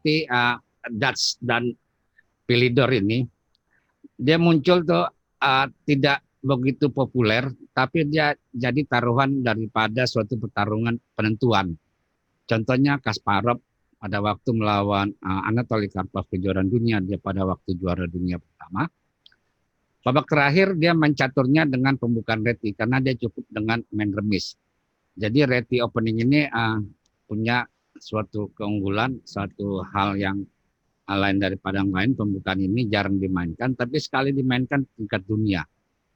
Dutch dan Philidor ini, dia muncul tuh tidak begitu populer, tapi dia jadi taruhan daripada suatu pertarungan penentuan. Contohnya Kasparov pada waktu melawan Anatoly Karpov kejuaraan dunia, dia pada waktu juara dunia pertama. Babak terakhir dia mencaturnya dengan pembukaan reti karena dia cukup dengan main remis. Jadi reti opening ini punya suatu keunggulan, suatu hal yang lain daripada yang lain. Pembukaan ini jarang dimainkan, tapi sekali dimainkan tingkat dunia.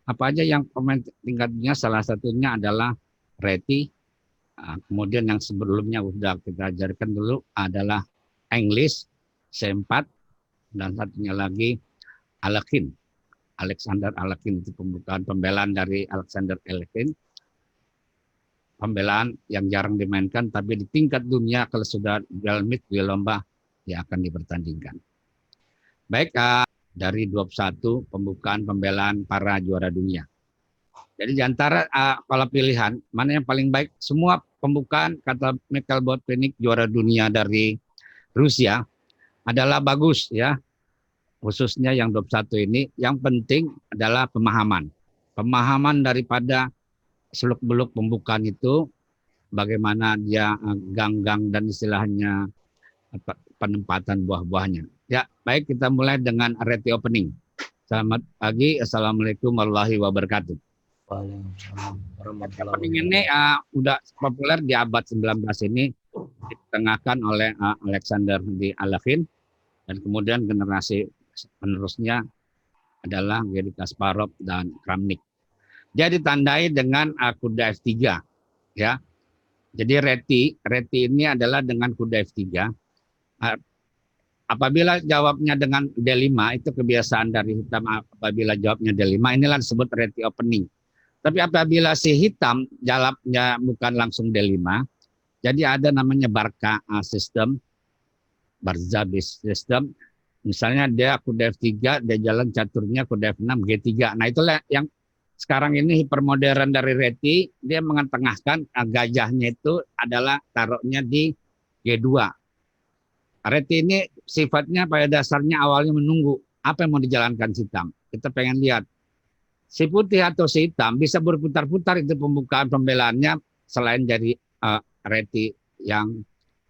Apa aja yang pemain tingkat dunia, salah satunya adalah reti. Kemudian yang sebelumnya sudah kita ajarkan dulu adalah English, C4, dan satunya lagi Alekhine. Alexander Alekhine itu pembelaan dari Alexander Alekhine. Pembelaan yang jarang dimainkan, tapi di tingkat dunia kalau sudah dual meet, dual lomba, ya akan dipertandingkan. Baik, dari 21 pembukaan pembelaan para juara dunia. Jadi di antara kalau pilihan, mana yang paling baik? Semua pembukaan, kata Mikhail Botvinnik, juara dunia dari Rusia, adalah bagus ya. Khususnya yang 21 ini, yang penting adalah pemahaman. Pemahaman daripada seluk-beluk pembukaan itu, bagaimana dia gang-gang dan istilahnya penempatan buah-buahnya. Ya, baik, kita mulai dengan reti opening. Selamat pagi, Assalamualaikum warahmatullahi wabarakatuh. Opening ini udah populer di abad 19 ini, ditengahkan oleh Alexander di Alekhine, dan kemudian generasi penerusnya adalah Garry Kasparov dan Kramnik. Dia ditandai dengan kuda F3 ya. Jadi reti ini adalah dengan kuda F3. Apabila jawabnya dengan D5, itu kebiasaan dari hitam. Apabila jawabnya D5, inilah disebut reti opening. Tapi apabila si hitam jawabnya bukan langsung D5, jadi ada namanya Barca system, Barca system. Misalnya dia kuda F3, dia jalan caturnya kuda F6, G3. Nah itulah yang sekarang ini hipermodern dari reti, dia mengetengahkan gajahnya itu adalah taruhnya di G2. Reti ini sifatnya pada dasarnya awalnya menunggu apa yang mau dijalankan si hitam. Kita pengen lihat si putih atau si hitam bisa berputar-putar, itu pembukaan pembelaannya selain dari reti yang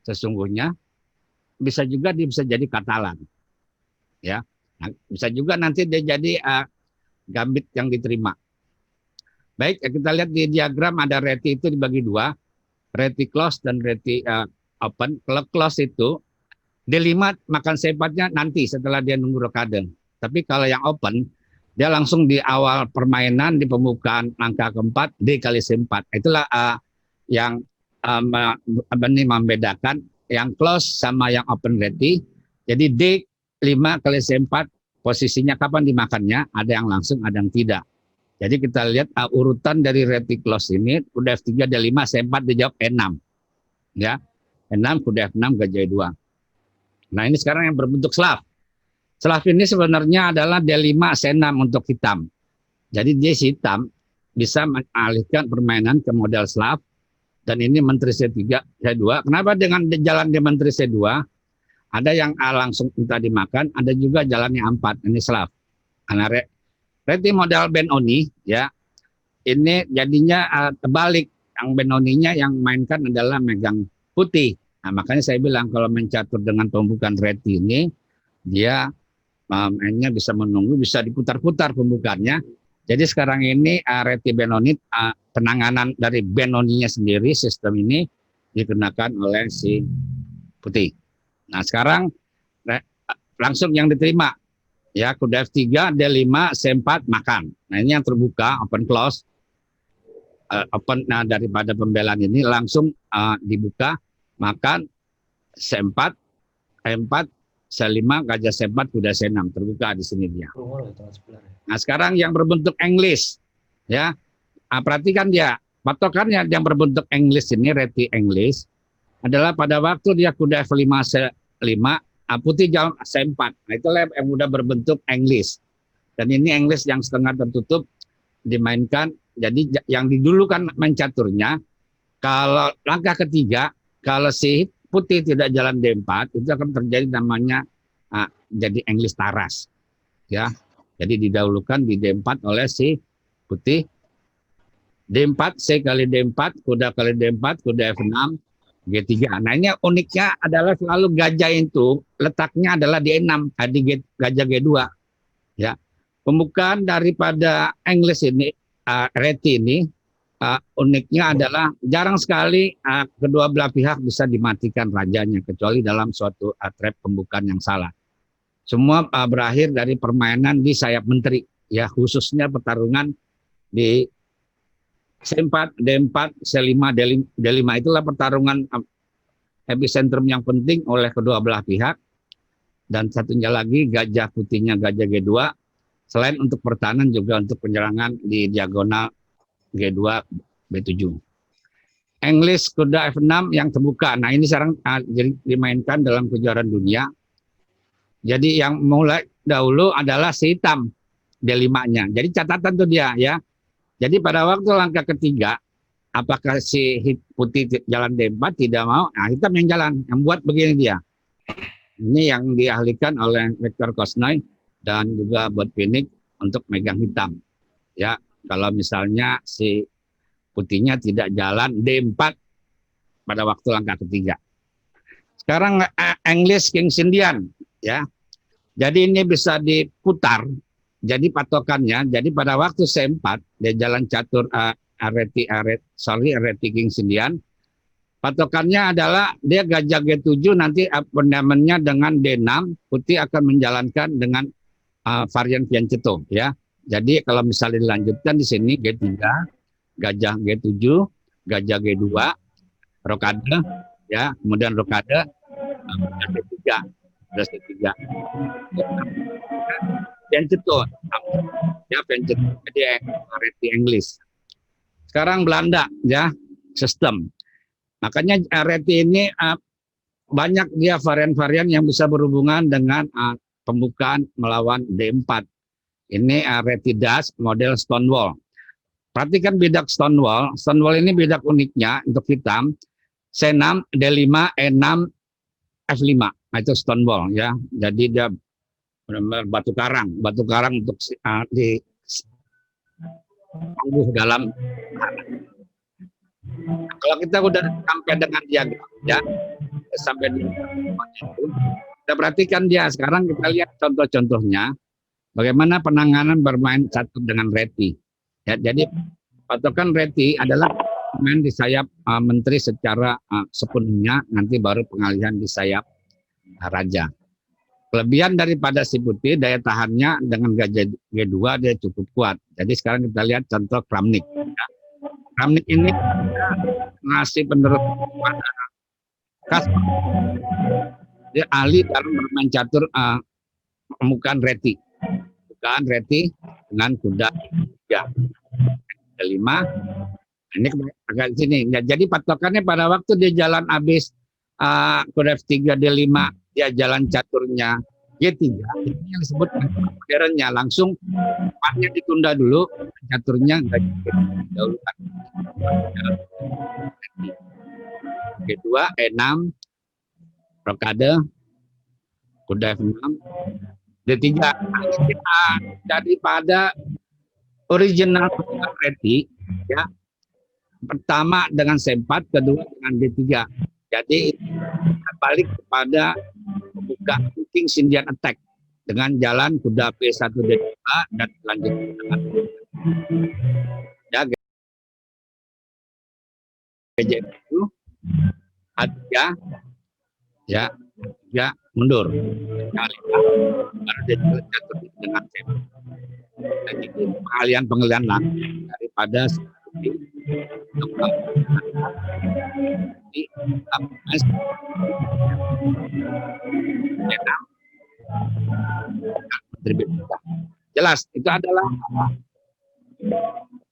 sesungguhnya, bisa juga dia bisa jadi katalan. Ya, nah, bisa juga nanti dia jadi gambit yang diterima. Baik, kita lihat di diagram ada reti itu dibagi dua, reti close dan reti open. Kalau close itu D5 makan C4-nya nanti setelah dia nunggu rokade. Tapi kalau yang open, dia langsung di awal permainan di pembukaan angka keempat D kali C4. Itulah yang membedakan yang close sama yang open reti. Jadi D5 kali C4 posisinya kapan dimakannya, ada yang langsung, ada yang tidak. Jadi kita lihat urutan dari reti close ini, kuda F3 D5, C4 dijawab E6. Ya, E6, kuda F6, gajah E2. Nah ini sekarang yang berbentuk slav. Slav ini sebenarnya adalah D5, C6 untuk hitam. Jadi dia si hitam bisa mengalihkan permainan ke model slav, dan ini menteri C3, C2. Kenapa dengan jalan di menteri C2? Ada yang langsung minta dimakan, ada juga jalannya A4, ini slav. Karena reti model Benoni, ya, ini jadinya terbalik. Yang Benoninya yang mainkan adalah megang putih. Nah, makanya saya bilang kalau mencatur dengan pembukaan reti ini, dia mainnya bisa menunggu, bisa diputar-putar pembukaannya. Jadi sekarang ini reti Benoni, penanganan dari Benoninya sendiri, sistem ini dikenakan oleh si putih. Nah sekarang langsung yang diterima Ya, kuda F3, D5, C4 makan. Nah, ini yang terbuka, open close. Open daripada pembelaan ini langsung dibuka, makan C4, E4, C5, gajah C4, kuda C6 terbuka di sini dia. Nah, sekarang yang berbentuk English, ya, perhatikan dia patokannya yang berbentuk English ini, reti English adalah pada waktu dia kuda F5 C5, putih jawab C4. Nah, itulah yang udah berbentuk English. Dan ini English yang setengah tertutup dimainkan. Jadi yang didulukan main caturnya, kalau langkah ketiga, kalau si putih tidak jalan D4, itu akan terjadi namanya jadi English taras. Ya, jadi didahulukan di D4 oleh si putih. D4, C kali D4, kuda kali D4, kuda F6, G3. Nah, ini uniknya adalah selalu gajah itu letaknya adalah di E6, di gajah G2. Ya. Pembukaan daripada English ini, reti ini, uniknya adalah jarang sekali kedua belah pihak bisa dimatikan rajanya, kecuali dalam suatu trap pembukaan yang salah. Semua berakhir dari permainan di sayap menteri, ya, khususnya pertarungan di C4, D4, C5, D5 itulah pertarungan epicentrum yang penting oleh kedua belah pihak. Dan satunya lagi gajah putihnya gajah G2, selain untuk pertahanan juga untuk penyerangan di diagonal G2, B7. English kuda F6 yang terbuka. Nah, ini sekarang dimainkan dalam kejuaraan dunia. Jadi yang mulai dahulu adalah si hitam D5-nya. Jadi catatan tuh dia, ya. Jadi pada waktu langkah ketiga, apakah si putih jalan D4 tidak mau, nah hitam yang jalan, yang buat begini dia. Ini yang diahlikan oleh Victor Kosnoy dan juga buat Phoenix untuk megang hitam. Ya, kalau misalnya si putihnya tidak jalan D4 pada waktu langkah ketiga. Sekarang English King's Indian, ya. Jadi ini bisa diputar. Jadi patokannya, jadi pada waktu C4 dia jalan catur reti King's Indian. Patokannya adalah dia gajah G7 nanti pendamennya dengan D6, putih akan menjalankan dengan varian fianchetto, ya. Jadi kalau misalnya dilanjutkan di sini G3, gajah G7, gajah G2, rokade, ya, kemudian rokade, D3, D3. Fianchetto, ya, fianchetto jadi reti English. Sekarang Belanda, ya, sistem. Makanya reti ini banyak dia varian-varian yang bisa berhubungan dengan pembukaan melawan D4. Ini reti das model Stonewall. Perhatikan bidak Stonewall. Stonewall ini bidak uniknya untuk hitam. C6, D5, E6, F5. Nah, itu Stonewall, ya. Jadi dia benar-benar batu karang untuk di dalam. Kalau kita udah sampai dengan diagram, ya, sampai di itu, kita perhatikan dia. Sekarang kita lihat contoh-contohnya, bagaimana penanganan bermain catur dengan reti. Ya, jadi patokan reti adalah main di sayap menteri secara sepenuhnya, nanti baru pengalihan di sayap raja. Kelebihan daripada si putih, daya tahannya dengan gajah G2 dia cukup kuat. Jadi sekarang kita lihat contoh Kramnik. Ya. Kramnik ini ngasih penerus pada Kas. Dia ahli dalam bermain catur pembukaan reti. Bukaan reti dengan kuda ya. K5. Ini agak sini. Ya, jadi patokannya pada waktu dia jalan habis kuda F3 D5, dia jalan caturnya G3, ini yang disebut modernnya, langsung partnya ditunda dulu, caturnya enggak didahulukan. G2, E6, rokade, kuda F6, D3. Daripada original reti, ya, pertama dengan C4, kedua dengan D3. Jadi balik kepada membuka King's Indian attack dengan jalan kuda P1 D2 dan selanjutnya dengan gajah itu A3, ya, dia mundur. Kali baru dia catur dengan C. Jadi pengalian lah daripada untuk di jelas itu adalah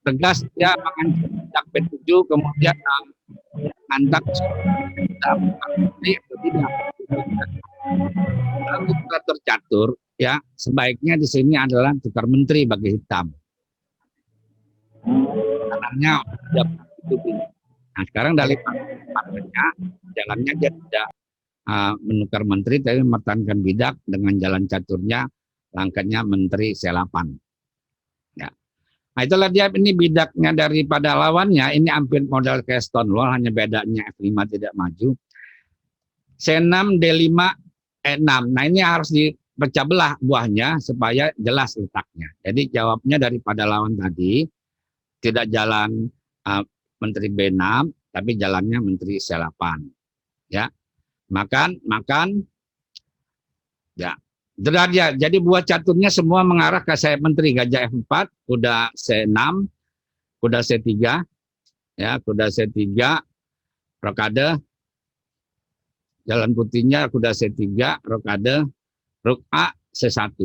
tegas dia mengancam P7 kemudian antak tidak. Untuk catur ya sebaiknya di sini adalah tukar menteri bagi hitam. Karena nah sekarang dari partainya jalannya dia tidak menukar menteri tapi mempertahankan bidak dengan jalan caturnya langkahnya menteri C8. Ya. Nah itulah dia ini bidaknya daripada lawannya ini hampir model kayak Stonewall hanya bedanya F5 tidak maju. C6 D5 E6. Nah ini harus dipecah belah buahnya supaya jelas letaknya. Jadi jawabnya daripada lawan tadi tidak jalan menteri B6 tapi jalannya menteri C8. Ya. Makan ya derajat. Jadi buah caturnya semua mengarah ke sayap menteri. Gajah F4, kuda C6, kuda C3, ya kuda C3, rokade, jalan putihnya kuda C3, rokade, ruk A C1.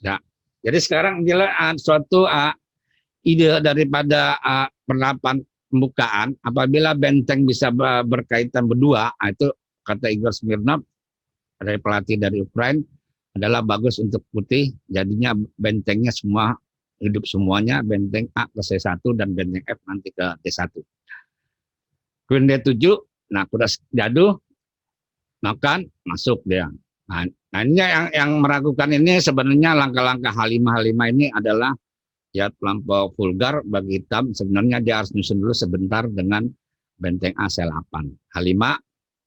Ya, jadi sekarang jelas suatu ide daripada penerapan pembukaan apabila benteng bisa berkaitan berdua, itu kata Igor Smirnov dari pelatih dari Ukraina adalah bagus untuk putih, jadinya bentengnya semua hidup semuanya, benteng A ke C1 dan benteng F nanti ke D1. Queen D7, nah kuda jadu, makan, masuk dia. Nah ini yang meragukan ini sebenarnya langkah-langkah H5 ini adalah ya terlampau vulgar bagi hitam. Sebenarnya dia harus nyusun dulu sebentar dengan benteng A C8. H5,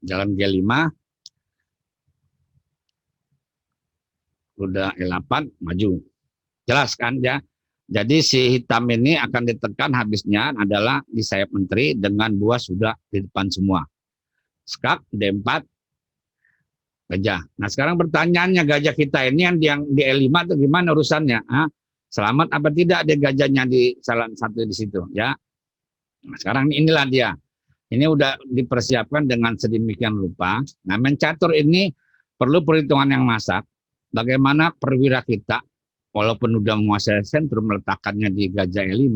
jalan G5, kuda E8 maju. Jelas kan ya. Jadi si hitam ini akan ditekan habisnya adalah di sayap menteri dengan buah sudah di depan semua. Skak D4 gajah. Nah sekarang pertanyaannya gajah kita ini yang di E5 itu gimana urusannya? Selamat apa tidak dia gajahnya di salah satu di situ ya. Nah, sekarang inilah dia. Ini udah dipersiapkan dengan sedemikian rupa. Nah mencatur ini perlu perhitungan yang masak. Bagaimana perwira kita walaupun udah menguasai sentrum meletakkannya di gajah E5,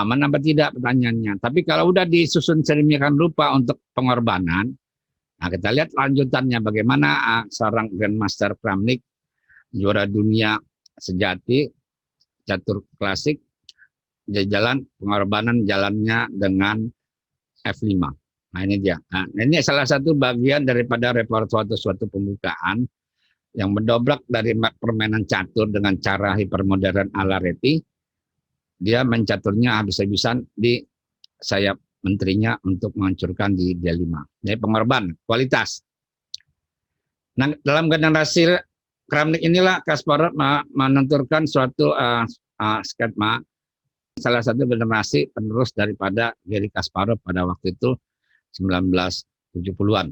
aman apa tidak pertanyaannya. Tapi kalau udah disusun sedemikian rupa untuk pengorbanan, nah kita lihat lanjutannya bagaimana seorang Grandmaster Kramnik, juara dunia sejati, catur klasik, jalan pengorbanan jalannya dengan F5. Nah ini dia. Nah, ini salah satu bagian daripada repertoire suatu pembukaan yang mendobrak dari permainan catur dengan cara hipermodern ala Reti. Dia mencaturnya habis-habisan di sayap menterinya untuk menghancurkan di D5. Jadi pengorban, kualitas. Nah, dalam generasi Kramnik inilah Kasparov menentukan suatu skema salah satu generasi penerus daripada Garry Kasparov pada waktu itu 1970-an.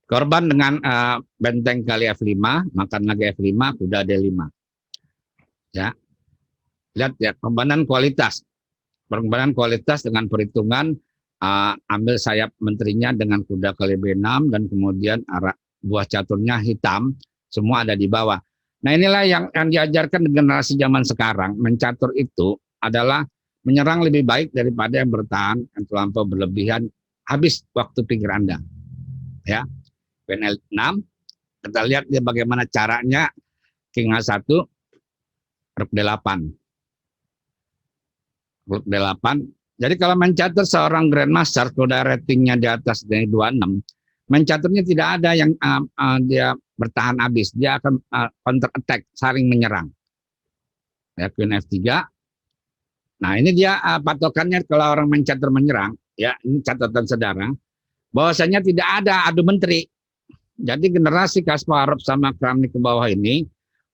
Korban dengan benteng kali F5, makan lagi F5, kuda D5. Ya. Lihat ya, pengorbanan kualitas. Pengorbanan kualitas dengan perhitungan ambil sayap menterinya dengan kuda kali B6 dan kemudian buah caturnya hitam, semua ada di bawah. Nah inilah yang diajarkan di generasi zaman sekarang. Mencatur itu adalah menyerang lebih baik daripada yang bertahan yang terlampau berlebihan, habis waktu pikir Anda. Ya. Queen L6, kita lihat dia bagaimana caranya King H1, Rook D8. Rook D8. Jadi kalau mencatur seorang Grandmaster, kuda ratingnya di atas dari 26, mencaturnya tidak ada yang dia bertahan habis. Dia akan counter attack, saling menyerang. Ya, Queen F3. Nah ini dia patokannya kalau orang mencatur menyerang, ya ini catatan saudara, bahwasanya tidak ada adu menteri. Jadi generasi Kasparov sama Kramnik ke bawah ini,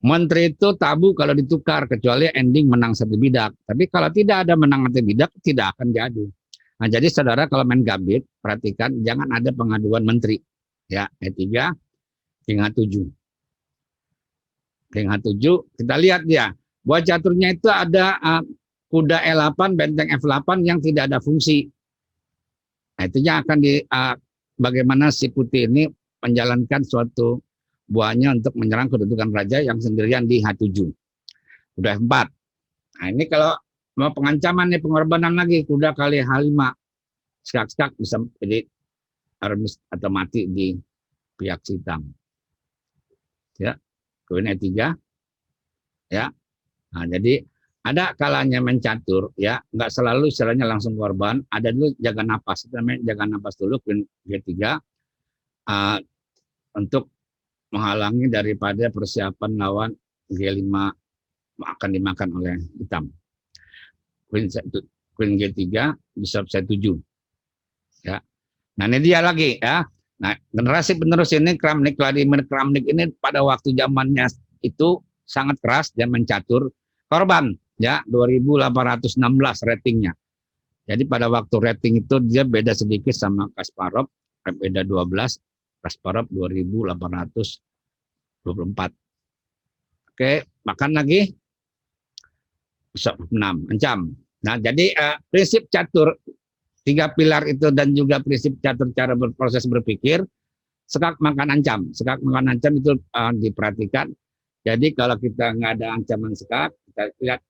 menteri itu tabu kalau ditukar, kecuali ending menang satu bidak. Tapi kalau tidak ada menang satu bidak, tidak akan diadu. Nah, jadi saudara kalau main gambit, perhatikan jangan ada pengaduan menteri. Ya, E3, King H7. King H7, kita lihat dia. Buah caturnya itu ada kuda E8, benteng F8 yang tidak ada fungsi. Nah, itu yang akan bagaimana si putih ini menjalankan suatu buahnya untuk menyerang kedudukan raja yang sendirian di H7. Kuda F4. Nah, ini kalau mau pengancaman nih, pengorbanan lagi, kuda kali H5. Skak-skak bisa jadi remis atau mati di pihak hitam. Ya, Queen E3. Ya. Nah, jadi ada kalanya mencatur, ya, nggak selalu istilahnya langsung korban. Ada dulu jaga napas, namanya jaga napas dulu Queen G3 untuk menghalangi daripada persiapan lawan G5 akan dimakan oleh hitam. Queen G3 bisa C7. Ya. Nah, ini dia lagi ya. Nah, generasi penerus ini Vladimir Kramnik ini pada waktu zamannya itu sangat keras dan mencatur, korban ya 2816 ratingnya. Jadi pada waktu rating itu dia beda sedikit sama Kasparov, beda 12, Kasparov 2824. Oke, makan lagi. 6 ancam. Nah, jadi prinsip catur 3 pilar itu dan juga prinsip catur cara berproses berpikir, sekak makan ancam. Sekak makan ancam itu diperhatikan. Jadi kalau kita nggak ada ancaman sekak, kita lihat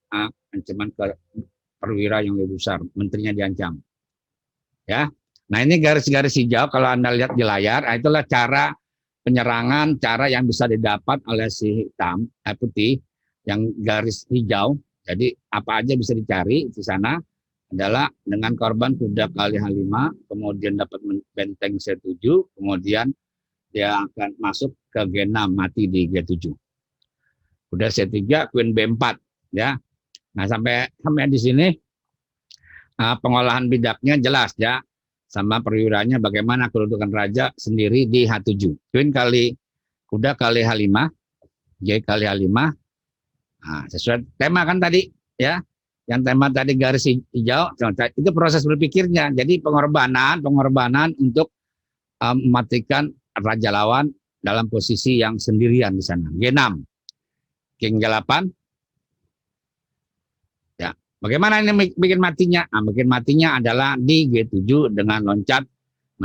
ancaman ke perwira yang lebih besar, menterinya diancam. Ya. Nah, ini garis-garis hijau kalau Anda lihat di layar, itulah cara penyerangan, cara yang bisa didapat oleh si hitam, putih yang garis hijau. Jadi apa aja bisa dicari di sana adalah dengan korban kuda kali H5, kemudian dapat benteng C7, kemudian dia akan masuk ke G6, mati di G7. Kuda C3, Queen B4, ya. Nah, sampai di sini pengolahan bidaknya jelas ya, sama perwiranya bagaimana kedudukan raja sendiri di H7. Queen kali kuda kali H5, G kali H5. Nah, sesuai tema kan tadi ya. Yang tema tadi garis hijau, itu proses berpikirnya. Jadi pengorbanan untuk mematikan raja lawan dalam posisi yang sendirian di sana. G6, King G8. Ya, bagaimana ini bikin matinya? Nah, bikin matinya adalah di G7 dengan loncat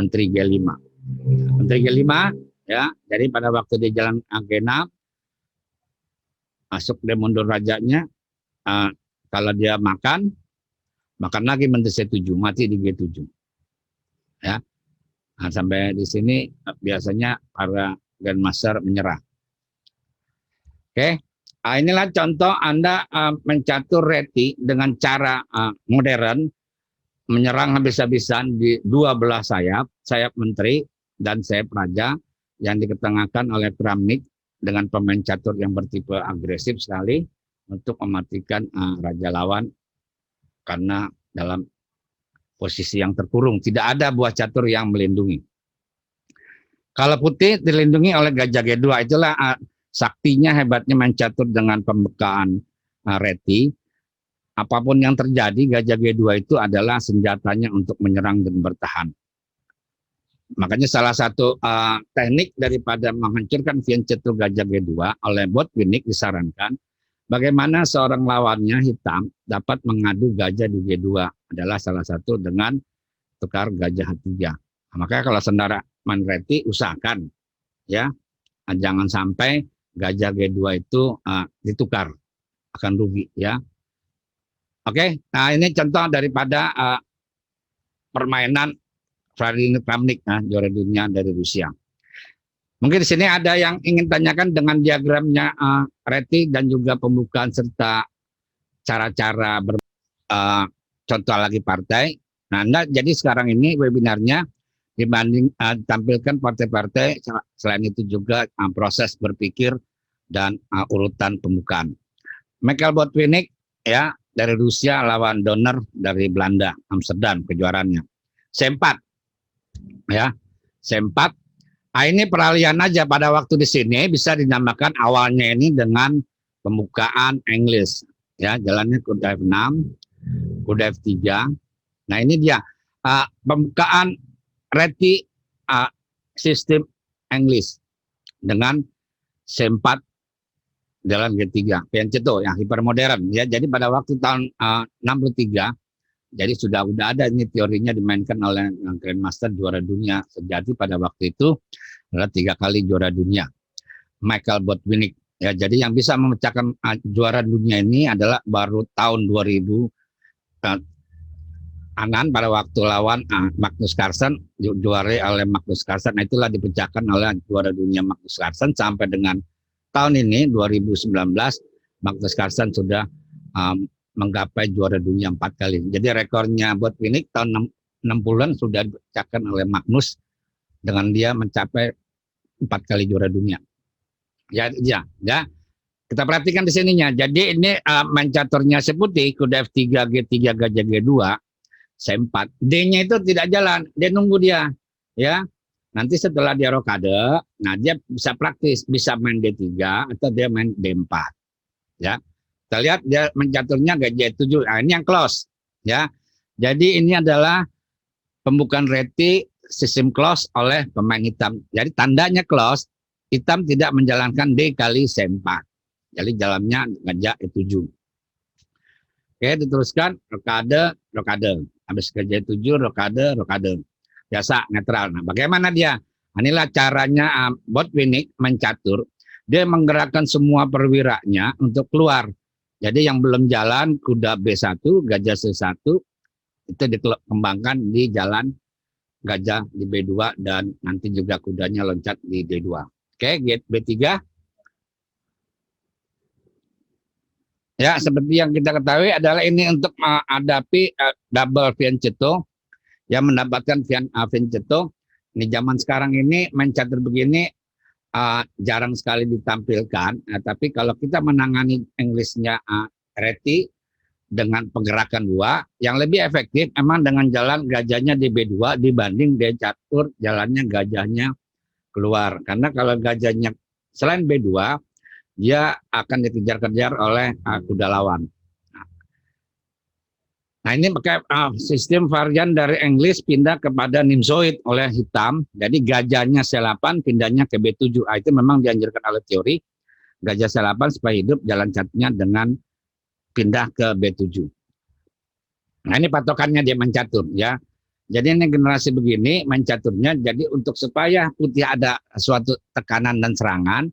Menteri G5. Menteri G5, ya. Jadi pada waktu di jalan G6, masuk dia mundur rajanya. Kalau dia makan lagi Menteri C7, mati di G7. Ya. Nah, sampai di sini biasanya para Grandmaster menyerah. Oke. Nah, inilah contoh Anda mencatur reti dengan cara modern, menyerang habis-habisan di dua belah sayap menteri dan sayap raja yang diketengahkan oleh Kramnik dengan pemain catur yang bertipe agresif sekali untuk mematikan raja lawan karena dalam posisi yang terkurung. Tidak ada buah catur yang melindungi. Kalau putih dilindungi oleh gajah G2. Itulah saktinya, hebatnya main catur dengan pembekaan reti. Apapun yang terjadi, gajah G2 itu adalah senjatanya untuk menyerang dan bertahan. Makanya salah satu teknik daripada menghancurkan Vian catur gajah G2 oleh Botvinnik disarankan, bagaimana seorang lawannya hitam dapat mengadu gajah di G2 adalah salah satu dengan tukar gajah H3. Nah, makanya kalau saudara main reti, usahakan ya jangan sampai gajah G2 itu ditukar, akan rugi ya. Oke, nah ini contoh daripada permainan Vladimir Kramnik, juara dunia dari Rusia. Mungkin di sini ada yang ingin tanyakan dengan diagramnya reti dan juga pembukaan serta cara-cara contoh lagi partai. Nah, jadi sekarang ini webinarnya dibanding tampilkan partai-partai, selain itu juga proses berpikir dan urutan pembukaan. Michael Botvinnik ya dari Rusia lawan Donner dari Belanda, Amsterdam kejuaraannya. C4 ya, C4. Nah, ini peralihan aja pada waktu di sini bisa dinamakan awalnya ini dengan pembukaan Inggris ya, jalannya kuda F6, kuda F3. Nah, ini dia Pembukaan reti sistem English dengan C4 jalan G3 Fianchetto yang hipermodern ya. Jadi pada waktu tahun 63 jadi sudah ada ini teorinya dimainkan oleh Grandmaster juara dunia sejati pada waktu itu adalah 3 kali juara dunia Michael Botvinnik ya. Jadi yang bisa memecahkan juara dunia ini adalah baru tahun 2000 Anan pada waktu lawan Magnus Carlsen juara oleh Magnus Carlsen. Nah, itulah dipecahkan oleh juara dunia Magnus Carlsen sampai dengan tahun ini 2019 Magnus Carlsen sudah menggapai juara dunia 4 kali. Jadi rekornya Botvinnik tahun 60-an sudah dipecahkan oleh Magnus dengan dia mencapai 4 kali juara dunia. Ya. Kita perhatikan di sininya. Jadi ini main caturnya seputih, kuda F3, G3, gajah G2, C4. D-nya itu tidak jalan, dia nunggu dia. Ya. Nanti setelah dia rokade, nah dia bisa praktis, bisa main D3 atau dia main D4. Ya. Kita lihat dia mencaturnya gajah 7. Nah, ini yang close, ya. Jadi ini adalah pembukaan reti sistem close oleh pemain hitam. Jadi tandanya close, hitam tidak menjalankan D kali C4. Jadi jalannya gajah E7. Oke, diteruskan rokade. Habis gajah E7, rokade. Biasa netral. Nah, bagaimana dia? Inilah caranya Botvinnik mencatur. Dia menggerakkan semua perwiranya untuk keluar. Jadi yang belum jalan kuda B1, gajah C1 itu dikembangkan di jalan gajah di B2 dan nanti juga kudanya loncat di D2. Oke, B3. Ya, seperti yang kita ketahui adalah ini untuk menghadapi double Fianchetto yang mendapatkan Fianchetto. Ini zaman sekarang ini main catur begini jarang sekali ditampilkan. Tapi kalau kita menangani Englishnya reti dengan penggerakan 2, yang lebih efektif emang dengan jalan gajahnya di B2 dibanding dia catur jalannya gajahnya keluar. Karena kalau gajahnya selain B2 dia akan dikejar-kejar oleh kuda lawan. Nah ini pakai sistem varian dari English pindah kepada Nimzoid oleh hitam. Jadi gajahnya C8 pindahnya ke B7. Itu memang dianjurkan oleh teori gajah C8 supaya hidup jalan caturnya dengan pindah ke B7. Nah ini patokannya dia mencatur ya. Jadi ini generasi begini mencaturnya. Jadi untuk supaya putih ada suatu tekanan dan serangan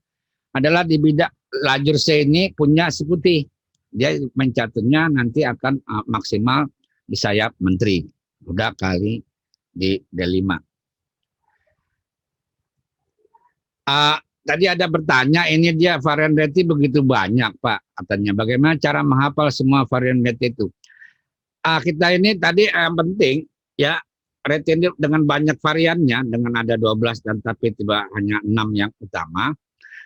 adalah di bidang lajur C ini punya si putih. Dia mencaturnya nanti akan maksimal di sayap menteri. Udah kali di D5. Tadi ada bertanya, ini dia varian reti begitu banyak Pak katanya. Bagaimana cara menghafal semua varian reti itu? Kita ini tadi yang penting ya reti ini dengan banyak variannya, dengan ada 12 dan tapi tiba hanya 6 yang utama.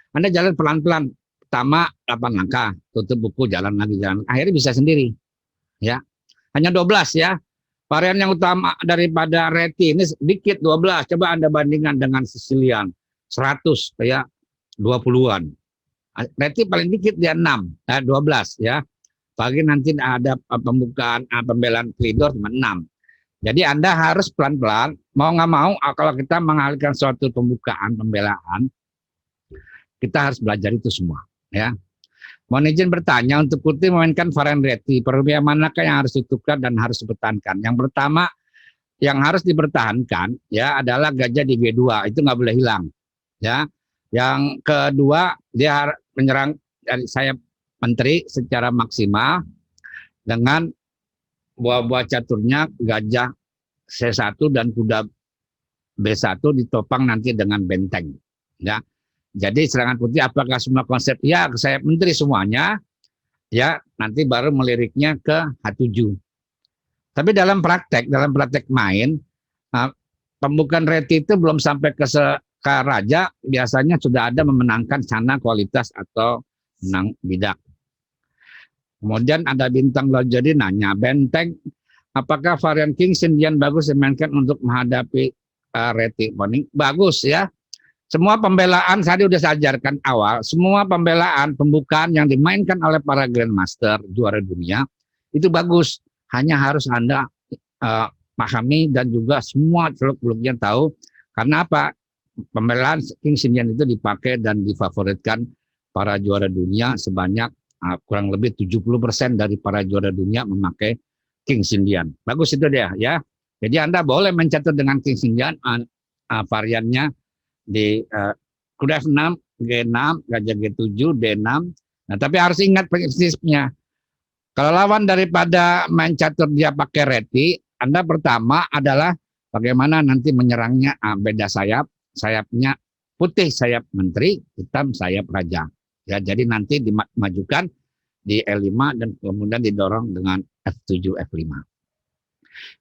Anda jalan pelan-pelan. Pertama 8 langkah, tutup buku, jalan lagi. Akhirnya bisa sendiri. Ya. Hanya 12 ya. Varian yang utama daripada reti ini sedikit 12. Coba Anda bandingkan dengan Sicilian 100 kayak 20-an. Reti paling dikit dia 6, 12 ya. Pagi nanti ada pembukaan pembelaan Klidor cuma 6. Jadi Anda harus pelan-pelan, mau nggak mau kalau kita mengalihkan suatu pembukaan pembelaan kita harus belajar itu semua, ya. Mohon izin bertanya untuk Putih memainkan varian reti, perbedaan manakah yang harus ditukar dan harus dipertahankan? Yang pertama, yang harus dipertahankan ya adalah gajah di G2, itu nggak boleh hilang, ya. Yang kedua, dia menyerang dari sayap menteri secara maksimal dengan buah-buah caturnya gajah C1 dan kuda B1 ditopang nanti dengan benteng, ya. Jadi serangan putih apakah semua konsep? Ya, sayap menteri semuanya. Ya, nanti baru meliriknya ke H7. Tapi dalam praktek main, pembukaan reti itu belum sampai ke raja, biasanya sudah ada memenangkan sana kualitas atau menang bidak. Kemudian ada bintang laut jadi nanya, benteng, apakah varian King Indian bagus dimainkan untuk menghadapi reti? Bagus ya. Semua pembelaan saya sudah ajarkan awal, semua pembelaan pembukaan yang dimainkan oleh para Grandmaster juara dunia itu bagus. Hanya harus Anda pahami dan juga semua teluk-teluknya tahu. Karena apa? Pembelaan Kings Indian itu dipakai dan difavoritkan para juara dunia sebanyak kurang lebih 70% dari para juara dunia memakai Kings Indian. Bagus itu dia ya. Jadi Anda boleh mencatat dengan Kings Indian variannya di kuda F6, G6, gajah G7, D6. Nah, tapi harus ingat prinsipnya. Kalau lawan daripada main catur dia pakai reti, Anda pertama adalah bagaimana nanti menyerangnya beda sayap. Sayapnya putih sayap menteri, hitam sayap raja. Ya, jadi nanti dimajukan di L5 dan kemudian didorong dengan F7, F5.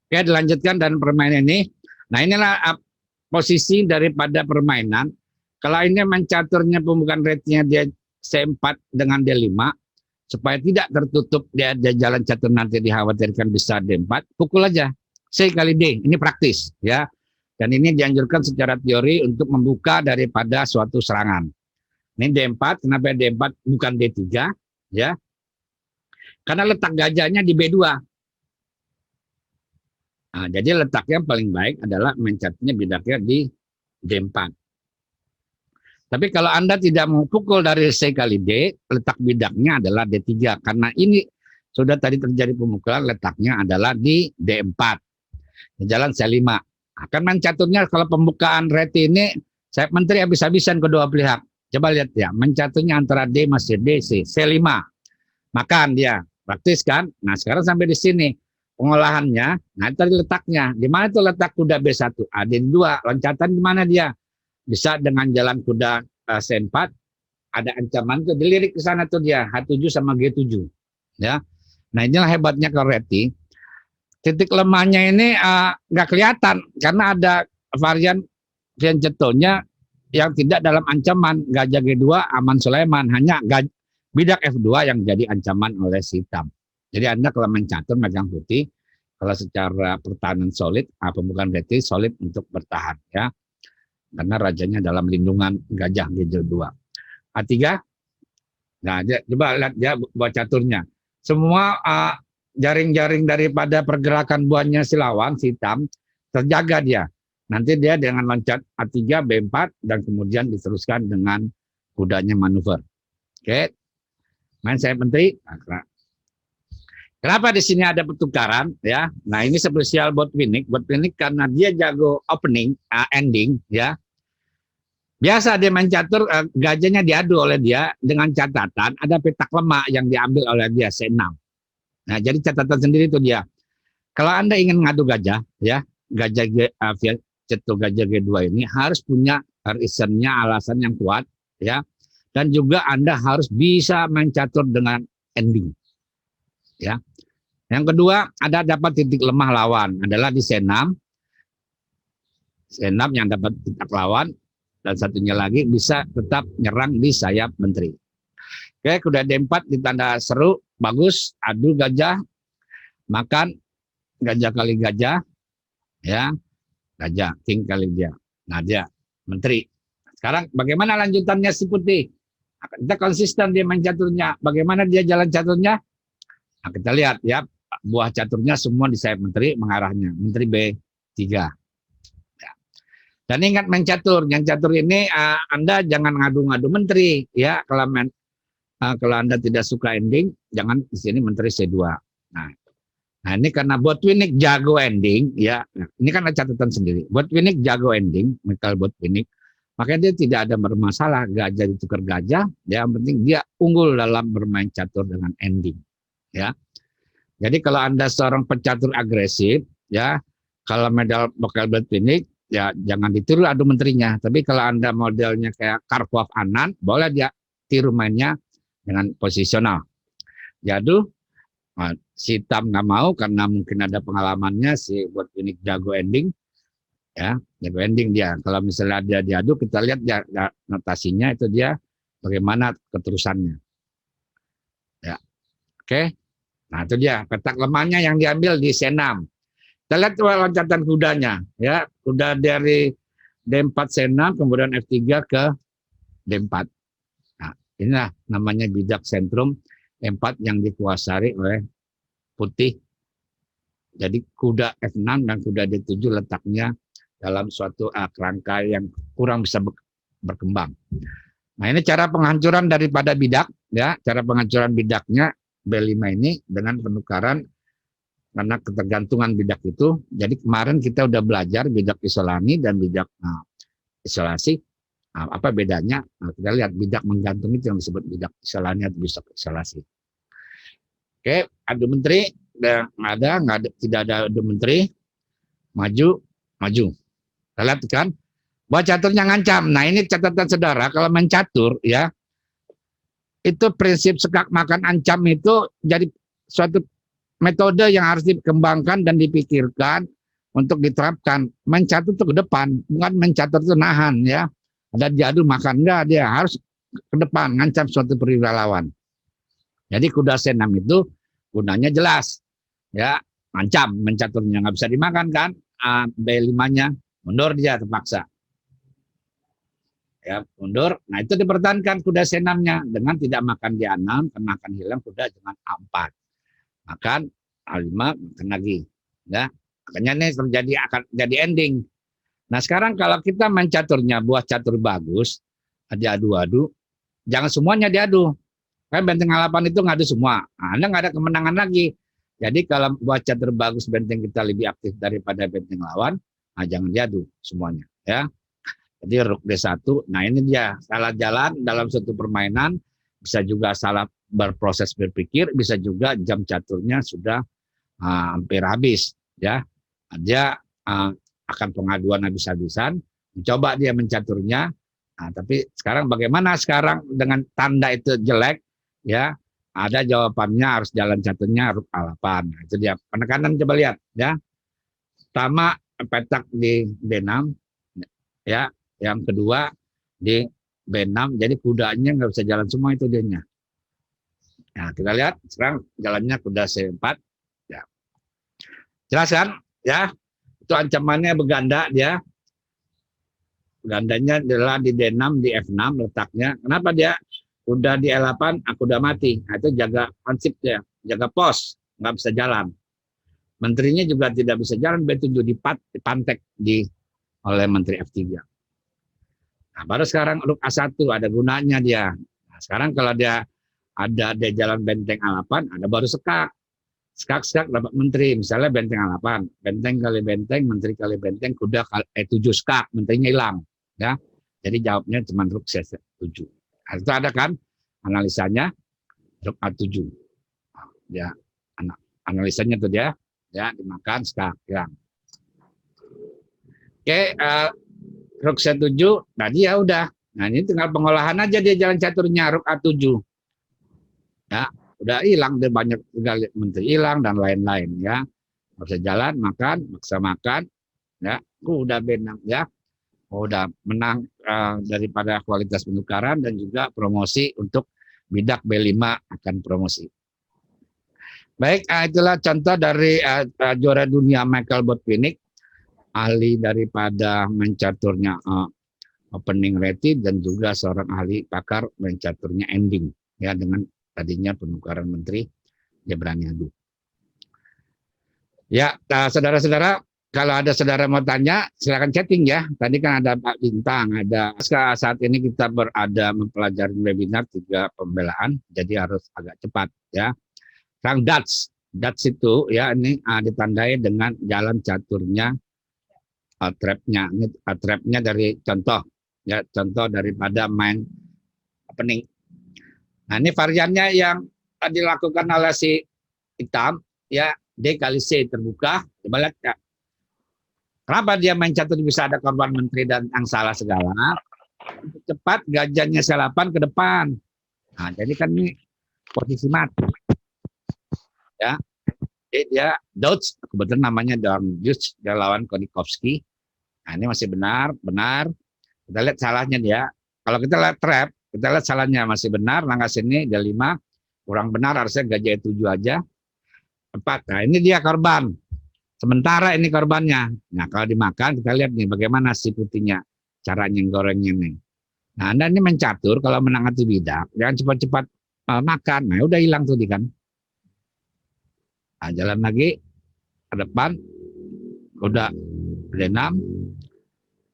Oke, dilanjutkan dan permainan ini. Nah, inilah posisi daripada permainan. Kalau ini mencaturnya pembukaan retinya dia C4 dengan D5, supaya tidak tertutup dia jalan catur nanti dikhawatirkan bisa D4, pukul aja C kali D. Ini praktis ya. Dan ini dianjurkan secara teori untuk membuka daripada suatu serangan. Ini D4, kenapa D4 bukan D3? Ya, karena letak gajahnya di B2. Nah, jadi letaknya paling baik adalah mencatnya bidaknya di D4. Tapi kalau Anda tidak mau pukul dari C kali D, letak bidaknya adalah D3. Karena ini sudah tadi terjadi pemukulan, letaknya adalah di D4. Di jalan C5. Akan mencaturnya kalau pembukaan reti ini saya menteri habis-habisan kedua pihak. Coba lihat ya, mencaturnya antara D masih D, C5. Makan dia, praktis kan? Nah sekarang sampai di sini pengolahannya, nah itu tadi letaknya. Di mana itu letak kuda B1? D2, loncatan di mana dia? Bisa dengan jalan kuda C4, ada ancaman tuh dilirik ke sana tuh dia H7 sama G7. Ya, nah inilah hebatnya kalau reti. Titik lemahnya ini nggak kelihatan karena ada varian cetonya yang tidak dalam ancaman. Gajah G2 aman Sulaiman, hanya bidak F2 yang jadi ancaman oleh si hitam. Jadi Anda kalau mencatur megang putih, kalau secara pertahanan solid, pembukaan reti solid untuk bertahan ya. Karena rajanya dalam lindungan gajah G2. A3, nah coba lihat ya buat caturnya. Semua jaring-jaring daripada pergerakan buahnya si lawan, si hitam, terjaga dia. Nanti dia dengan loncat A3, B4, dan kemudian diteruskan dengan kudanya manuver. Oke, main saya menteri. Kenapa di sini ada pertukaran? Ya, nah ini spesial buat Winnick. Buat Winnick karena dia jago opening, ending, ya. Biasa dia main catur, gajahnya diadu oleh dia dengan catatan ada petak lemak yang diambil oleh dia C6. Nah, jadi catatan sendiri itu dia. Kalau Anda ingin ngadu gajah, ya, gajah gajah G2 ini harus punya reasonnya, alasan yang kuat, ya. Dan juga Anda harus bisa mencatur dengan ending. Ya. Yang kedua, ada dapat titik lemah lawan adalah di C6. C6 yang dapat titik lawan dan satunya lagi bisa tetap nyerang di sayap menteri. Oke, kuda D4 ditanda seru, bagus, adu gajah, makan gajah kali gajah, ya, gajah, king kali dia. Nah dia, menteri. Sekarang bagaimana lanjutannya si putih? Kita konsisten dia main caturnya. Bagaimana dia jalan caturnya? Nah, kita lihat ya, buah caturnya semua di sayap menteri mengarahnya. Menteri B3. Ya. Dan ingat main catur. Yang catur ini Anda jangan ngadu-ngadu menteri. Ya, kalau Anda tidak suka ending, jangan di sini menteri C2. Nah ini karena buat Winnick jago ending, ya. Nah, ini kan ada catatan sendiri. Buat Winnick jago ending, Michael buat Winnick, makanya dia tidak ada bermasalah gajah ditukar gajah. Yang penting dia unggul dalam bermain catur dengan ending, ya. Jadi kalau Anda seorang pecatur agresif, ya, kalau model buat Winnick, ya jangan ditiru adu menterinya. Tapi kalau Anda modelnya kayak Karpov Anand, boleh dia tiru mainnya dengan posisional. Jadi si hitam nggak mau karena mungkin ada pengalamannya si buat Winnick jago ending, ya jago ending dia. Kalau misalnya dia diadu, kita lihat dia notasinya itu dia bagaimana keterusannya, ya. Oke, nah itu dia petak lemahnya yang diambil di C6. Kita lihat loncatan kudanya, ya kuda dari D4 C6 kemudian F3 ke D4. Nah inilah namanya bidak sentrum E4 yang dikuasai oleh putih Jadi kuda F6 dan kuda D7 letaknya dalam suatu kerangka yang kurang bisa berkembang. Nah, ini cara penghancuran daripada bidak, ya. Cara penghancuran bidaknya B5 ini dengan penukaran karena ketergantungan bidak itu. Jadi kemarin kita udah belajar bidak isolani dan bidak isolasi. Apa bedanya? Nah, kita lihat bidak menggantung itu yang disebut bidak isolani atau bidak isolasi. Oke, adu menteri nggak ada, tidak ada adu menteri, maju. Kita lihat kan, bahwa caturnya ngancam. Nah, ini catatan saudara, kalau main catur ya, itu prinsip sekak makan ancam itu jadi suatu metode yang harus dikembangkan dan dipikirkan untuk diterapkan. Main catur itu ke depan, bukan main catur itu nahan ya. Ada diadu makan enggak, dia harus ke depan, ngancam suatu perwira lawan. Jadi kuda C6 itu gunanya jelas, ya, ngancam, mencaturnya nggak bisa dimakan kan, B5-nya mundur dia terpaksa. Ya, mundur. Nah, itu dipertahankan kuda C6-nya dengan tidak makan di A6 karena akan hilang kuda dengan A4. Makan A5, makan lagi. Ya, makanya ini terjadi akan jadi ending. Nah, sekarang kalau kita main caturnya buah catur bagus, diadu-adu, jangan semuanya diadu. Kan benteng 8 itu ngadu semua. Nah, Anda nggak ada kemenangan lagi. Jadi kalau buah catur bagus benteng kita lebih aktif daripada benteng lawan, nah jangan diadu semuanya. Ya. Jadi rook D1, nah ini dia salah jalan dalam suatu permainan, bisa juga salah berproses berpikir, bisa juga jam caturnya sudah hampir habis. Ya, dia akan pengaduan habis-habisan, mencoba dia mencaturnya. Nah, tapi sekarang bagaimana sekarang dengan tanda itu jelek, ya ada jawabannya harus jalan caturnya rook A8. Nah, itu dia penekanan, coba lihat ya. Pertama petak di D6, ya. Yang kedua di B6, jadi kudanya nggak bisa jalan semua itu dianya. Nah, kita lihat sekarang jalannya kuda C4. Ya. Jelas kan? Ya, itu ancamannya berganda dia. Gandanya adalah di D6, di F6 letaknya. Kenapa dia? Udah di L8, aku udah mati. Nah, itu jaga hansip ya, jaga pos, nggak bisa jalan. Menterinya juga tidak bisa jalan, B7 dipantek oleh menteri F3. Nah, baru sekarang rook A1 ada gunanya dia. Nah, sekarang kalau dia ada di jalan benteng A8, ada baru sekak. Sekak dapat menteri, misalnya benteng A8, benteng kali benteng, menteri kali benteng, kuda kali E7 sekak, menterinya hilang. Ya, jadi jawabnya cuma rook C7. Nah, itu ada kan analisanya rook A7. Ya, analisanya tuh dia, ya dimakan sekak hilang. Oke, rook C7, nah dia udah. Nah, ini tinggal pengolahan aja dia jalan caturnya, rook A7. Ya, udah hilang, dia banyak menteri hilang dan lain-lain ya. Nggak bisa jalan, maksa makan, ya. Udah benang ya. Udah menang daripada kualitas penukaran dan juga promosi untuk bidak B5 akan promosi. Baik, itulah contoh dari juara dunia Michael Botvinnik, ahli daripada mencaturnya opening reti dan juga seorang ahli pakar mencaturnya ending ya, dengan tadinya penukaran menteri dia berani adu. Ya, saudara-saudara, kalau ada saudara mau tanya silakan chatting ya. Tadi kan ada Pak Bintang, ada saat ini kita berada mempelajari webinar 3 pembelaan, jadi harus agak cepat ya. Sekarang Dutch itu ya ini ditandai dengan jalan caturnya trapnya. Ini trapnya dari contoh ya, contoh daripada main opening. Nah, ini variannya yang dilakukan oleh si hitam ya, D kali C terbuka. Coba lihat ya. Kenapa dia main catur bisa ada korban menteri dan yang salah segala? Cepat gajahnya C8 ke depan. Nah, jadi kan ini posisi mati. Ya. Jadi dia Dodge, kebetulan namanya Dodge, dia lawan Konikovsky. Nah, ini masih benar. Kita lihat salahnya dia. Kalau kita lihat trap, kita lihat salahnya masih benar. Langkah sini dia 5, kurang benar, harusnya gajah 7 aja. 4. Nah, ini dia korban. Sementara ini korbannya. Nah, kalau dimakan kita lihat nih bagaimana si putihnya, caranya gorengnya nih. Nah, Anda ini mencatur kalau menang hati bidak, jangan cepat-cepat makan. Nah, udah hilang tuh kan. Nah, jalan lagi ke depan, kuda D6,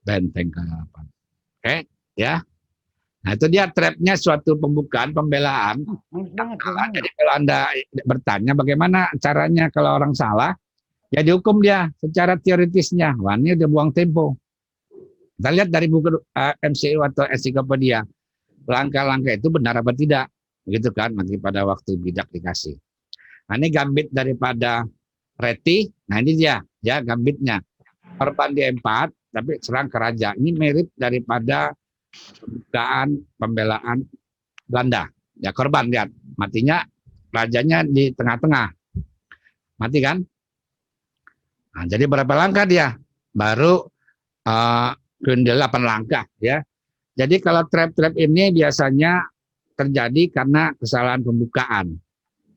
benteng ke 8. Oke, ya. Nah, itu dia trapnya suatu pembukaan, pembelaan. Jadi kalau Anda bertanya bagaimana caranya kalau orang salah, ya dihukum dia secara teoritisnya. Wah, ini udah buang tempo. Kita lihat dari buku MCU atau ensiklopedia, langkah-langkah itu benar apa tidak. Begitu kan, nanti pada waktu bidak dikasih. Nah, ini gambit daripada Reti. Nah, ini dia, ya gambitnya. Korban di 4, tapi serang ke raja. Ini mirip daripada pembukaan pembelaan Belanda. Ya korban, lihat. Matinya rajanya di tengah-tengah. Mati kan? Nah, jadi berapa langkah dia? Baru Gundel 8 langkah. Ya. Jadi kalau trap-trap ini biasanya terjadi karena kesalahan pembukaan.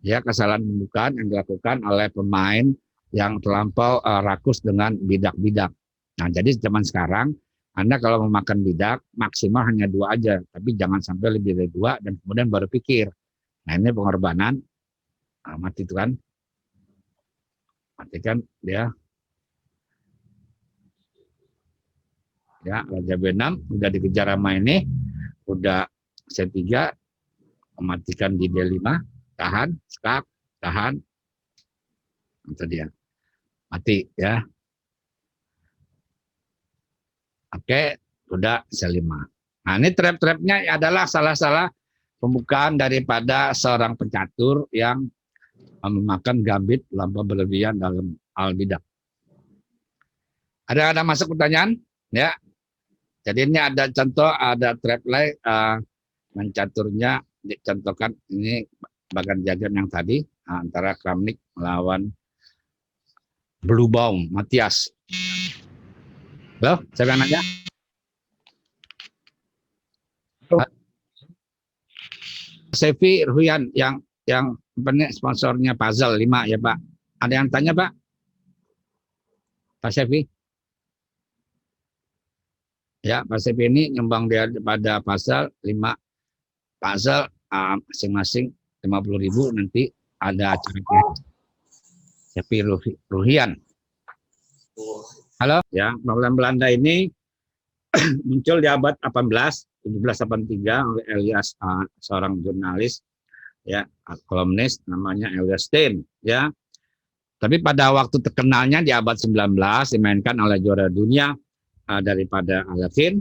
Ya, kesalahan pembukaan yang dilakukan oleh pemain yang terlampau rakus dengan bidak-bidak. Nah, jadi zaman sekarang Anda kalau mau makan bidak maksimal hanya 2 aja, tapi jangan sampai lebih dari 2 dan kemudian baru pikir. Nah, ini pengorbanan. Mati itu kan. Mati kan dia. Ya, Raja B6 udah dikejar sama ini, udah C3 mematikan di D5, tahan, skak, tahan. Itu dia. Mati ya. Oke, udah C5. Nah, ini trap-trapnya adalah salah-salah pembukaan daripada seorang pencatur yang memakan gambit lampau berlebihan dalam al-bidak. Ada masuk pertanyaan? Ya. Jadi ini ada contoh, ada trap lain mencaturnya dicontohkan ini bagan jagan yang tadi antara Kramnik melawan Blue Baum, Matias. Halo, siapa yang nanya? Sevi Ruhian yang sponsornya puzzle 5 ya Pak. Ada yang tanya Pak? Pak Sevi? Ya, Pak Sevi ini nyumbang dia pada puzzle 5 puzzle masing-masing 50.000, nanti ada acaranya. Sevi Ruhian. Halo, ya, problem Belanda ini muncul di abad 18, 1783 oleh Elias, seorang jurnalis, ya, kolumnis namanya Elias Stein, ya. Tapi pada waktu terkenalnya di abad 19 dimainkan oleh juara dunia daripada Alevin,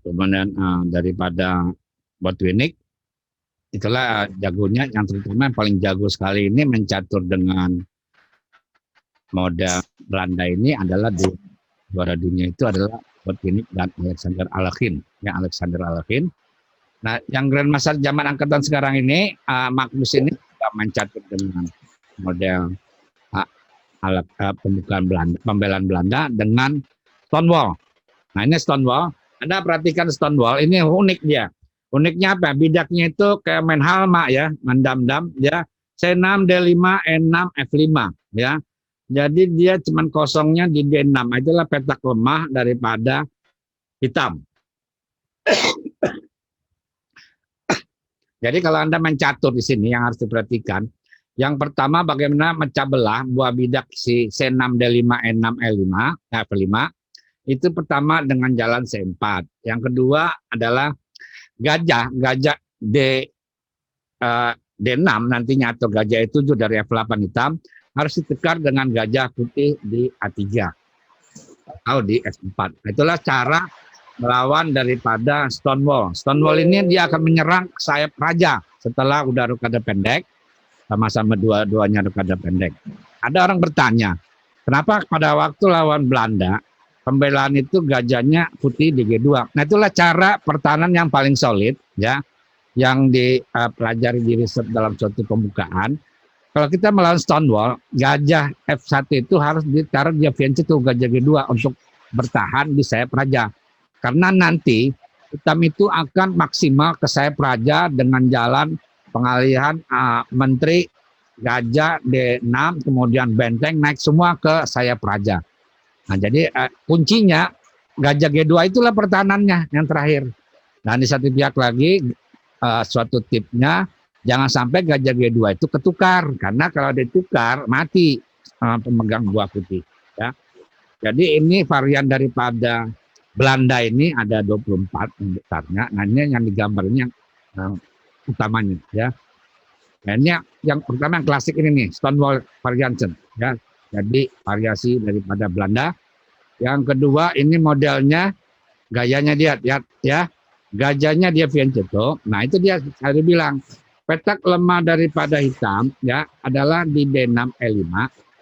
kemudian daripada Botwinnik. Itulah jagonya, yang terutama yang paling jago sekali ini mencatur dengan model Belanda ini adalah juara dunia itu adalah Botwinnik dan Alexander Alekhine, ya, Alexander Alekhine. Nah, yang Grandmaster zaman angkatan sekarang ini, Magnus ini juga mencatur dengan model pembukaan Belanda, pembelaan Belanda dengan Stonewall. Nah, ini Stonewall. Anda perhatikan Stonewall, ini unik dia. Uniknya apa? Bidaknya itu kayak main halma ya, mendam-dam ya. C6, D5, E6, F5 ya. Jadi dia cuman kosongnya di D6. Itulah petak lemah daripada hitam. Jadi kalau Anda mencatur di sini yang harus diperhatikan, yang pertama bagaimana mecah belah buah bidak si C6, D5, E6, E5, F5. Itu pertama dengan jalan C4. Yang kedua adalah gajah D6 nantinya, atau gajah E7 dari F8 hitam harus ditekar dengan gajah putih di A3 atau di S4. Itulah cara melawan daripada Stonewall. Stonewall ini dia akan menyerang sayap raja setelah udah rukada pendek, sama-sama dua-duanya rukada pendek. Ada orang bertanya, kenapa pada waktu lawan Belanda pembelaan itu gajahnya putih di G2? Nah, itulah cara pertahanan yang paling solid ya, yang dipelajari di riset dalam suatu pembukaan. Kalau kita melawan Stonewall, gajah F1 itu harus ditaruh di F1 itu gajah G2 untuk bertahan di sayap raja. Karena nanti hitam itu akan maksimal ke sayap raja dengan jalan pengalihan menteri gajah D6, kemudian benteng naik semua ke sayap raja. Nah, jadi kuncinya gajah G2 itulah pertahanannya yang terakhir. Dan di satu pihak lagi suatu tipnya, jangan sampai gajah G2 itu ketukar, karena kalau ditukar mati pemegang buah putih. Ya. Jadi ini varian daripada Belanda ini ada 24 yang besarnya. Nah ini yang digambarnya utamanya. Ya. Nah, ini yang pertama yang klasik ini nih, Stonewall Variation. Ya. Jadi variasi daripada Belanda. Yang kedua ini modelnya, gayanya dia, lihat ya. Gajahnya dia Fianchetto. Nah itu dia saya bilang petak lemah daripada hitam ya adalah di D6 E5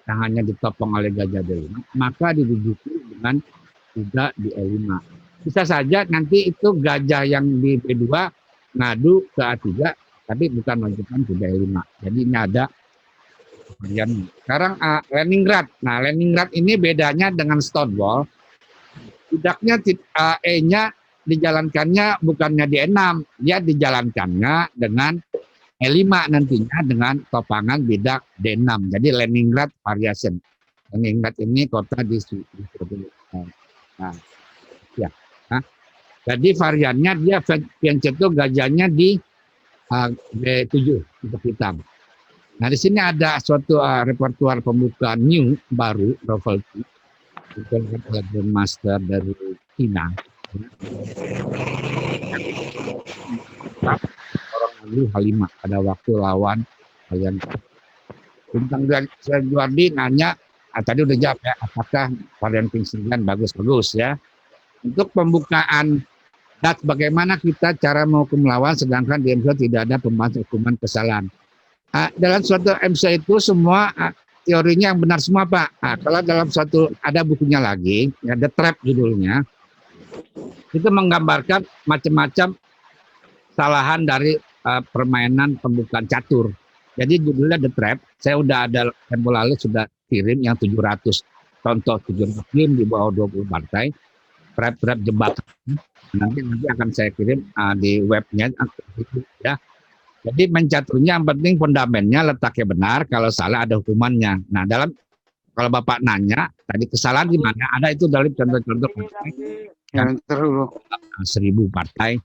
yang hanya ditopong oleh gajah D5, maka diduduki dengan kuda di E5. Bisa saja nanti itu gajah yang di B2 ngadu ke A3 tapi bukan menunjukkan kuda E5. Jadi ini ada varian. Sekarang Leningrad. Nah Leningrad ini bedanya dengan Stonewall. Tidaknya E-nya dijalankannya bukannya di E6, dia dijalankannya dengan E5 nantinya dengan topangan bidak D6. Jadi Leningrad variation. Leningrad ini kota di nah, ya. Nah, jadi variannya dia Fianchetto gajahnya di B7 untuk hitam. Nah di sini ada suatu repertuar pembukaan new baru novelty oleh Grandmaster dari Cina. Orang dulu H5 pada waktu lawan kalian. Bintang Juardi nanya, tadi udah jawab ya, apakah varian King 9 bagus-bagus ya. Untuk pembukaan bagaimana kita cara menghukum lawan sedangkan di MC tidak ada pembahasan hukuman kesalahan. Dalam suatu MC itu semua teorinya yang benar semua Pak. Kalau dalam suatu ada bukunya lagi, ya, The Trap judulnya, itu menggambarkan macam-macam kesalahan dari permainan pembukaan catur. Jadi judulnya The Trap. Saya udah ada tempo lalu sudah kirim yang 700 contoh 700 game di bawah 20 partai. Trap jebakan. Nanti akan saya kirim di webnya ya. Jadi mencaturnya yang penting fundamennya letaknya benar, kalau salah ada hukumannya. Nah, kalau Bapak nanya tadi kesalahan di mana? Ada itu dari contoh-contoh yang 1000 partai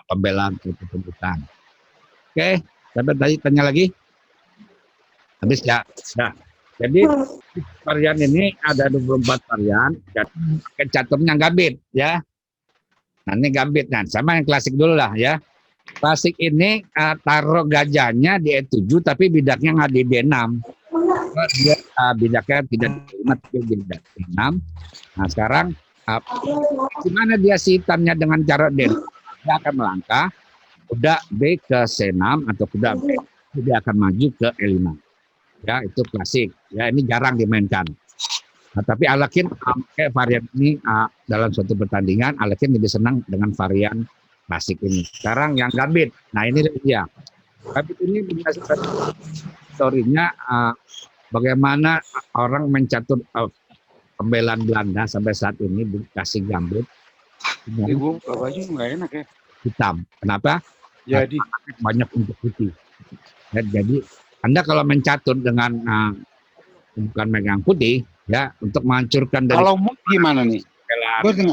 pembelaan pembukaan. Oke, sampai tadi tanya lagi. Habis ya. Nah, jadi varian ini ada 24 varian dan caturnya gambit ya. Nah, ini gambit. Nah, sama yang klasik dulu lah ya. Klasik ini taruh gajahnya di E7 tapi bidaknya nggak di D6. Dia bidaknya tidak di D5 tapi di D6. Nah sekarang gimana dia si hitamnya dengan cara D6? Dia akan melangkah kuda B ke C6 atau kuda B dia akan maju ke E5. Ya itu klasik. Ya ini jarang dimainkan. Nah, tapi Alekin varian ini dalam suatu pertandingan Alekin lebih senang dengan varian klasik ini. Sekarang yang gambit. Nah ini dia. Gambit ini berdasarkan historinya bagaimana orang mencatur pembelaan Belanda sampai saat ini dikasih gambit. Ibu, bapaknya nggak enak ya. Hitam. Kenapa? Jadi banyak untuk putih. Jadi Anda kalau mencatur dengan bukan megang putih, ya untuk menghancurkan dari. Kalau mood gimana nih?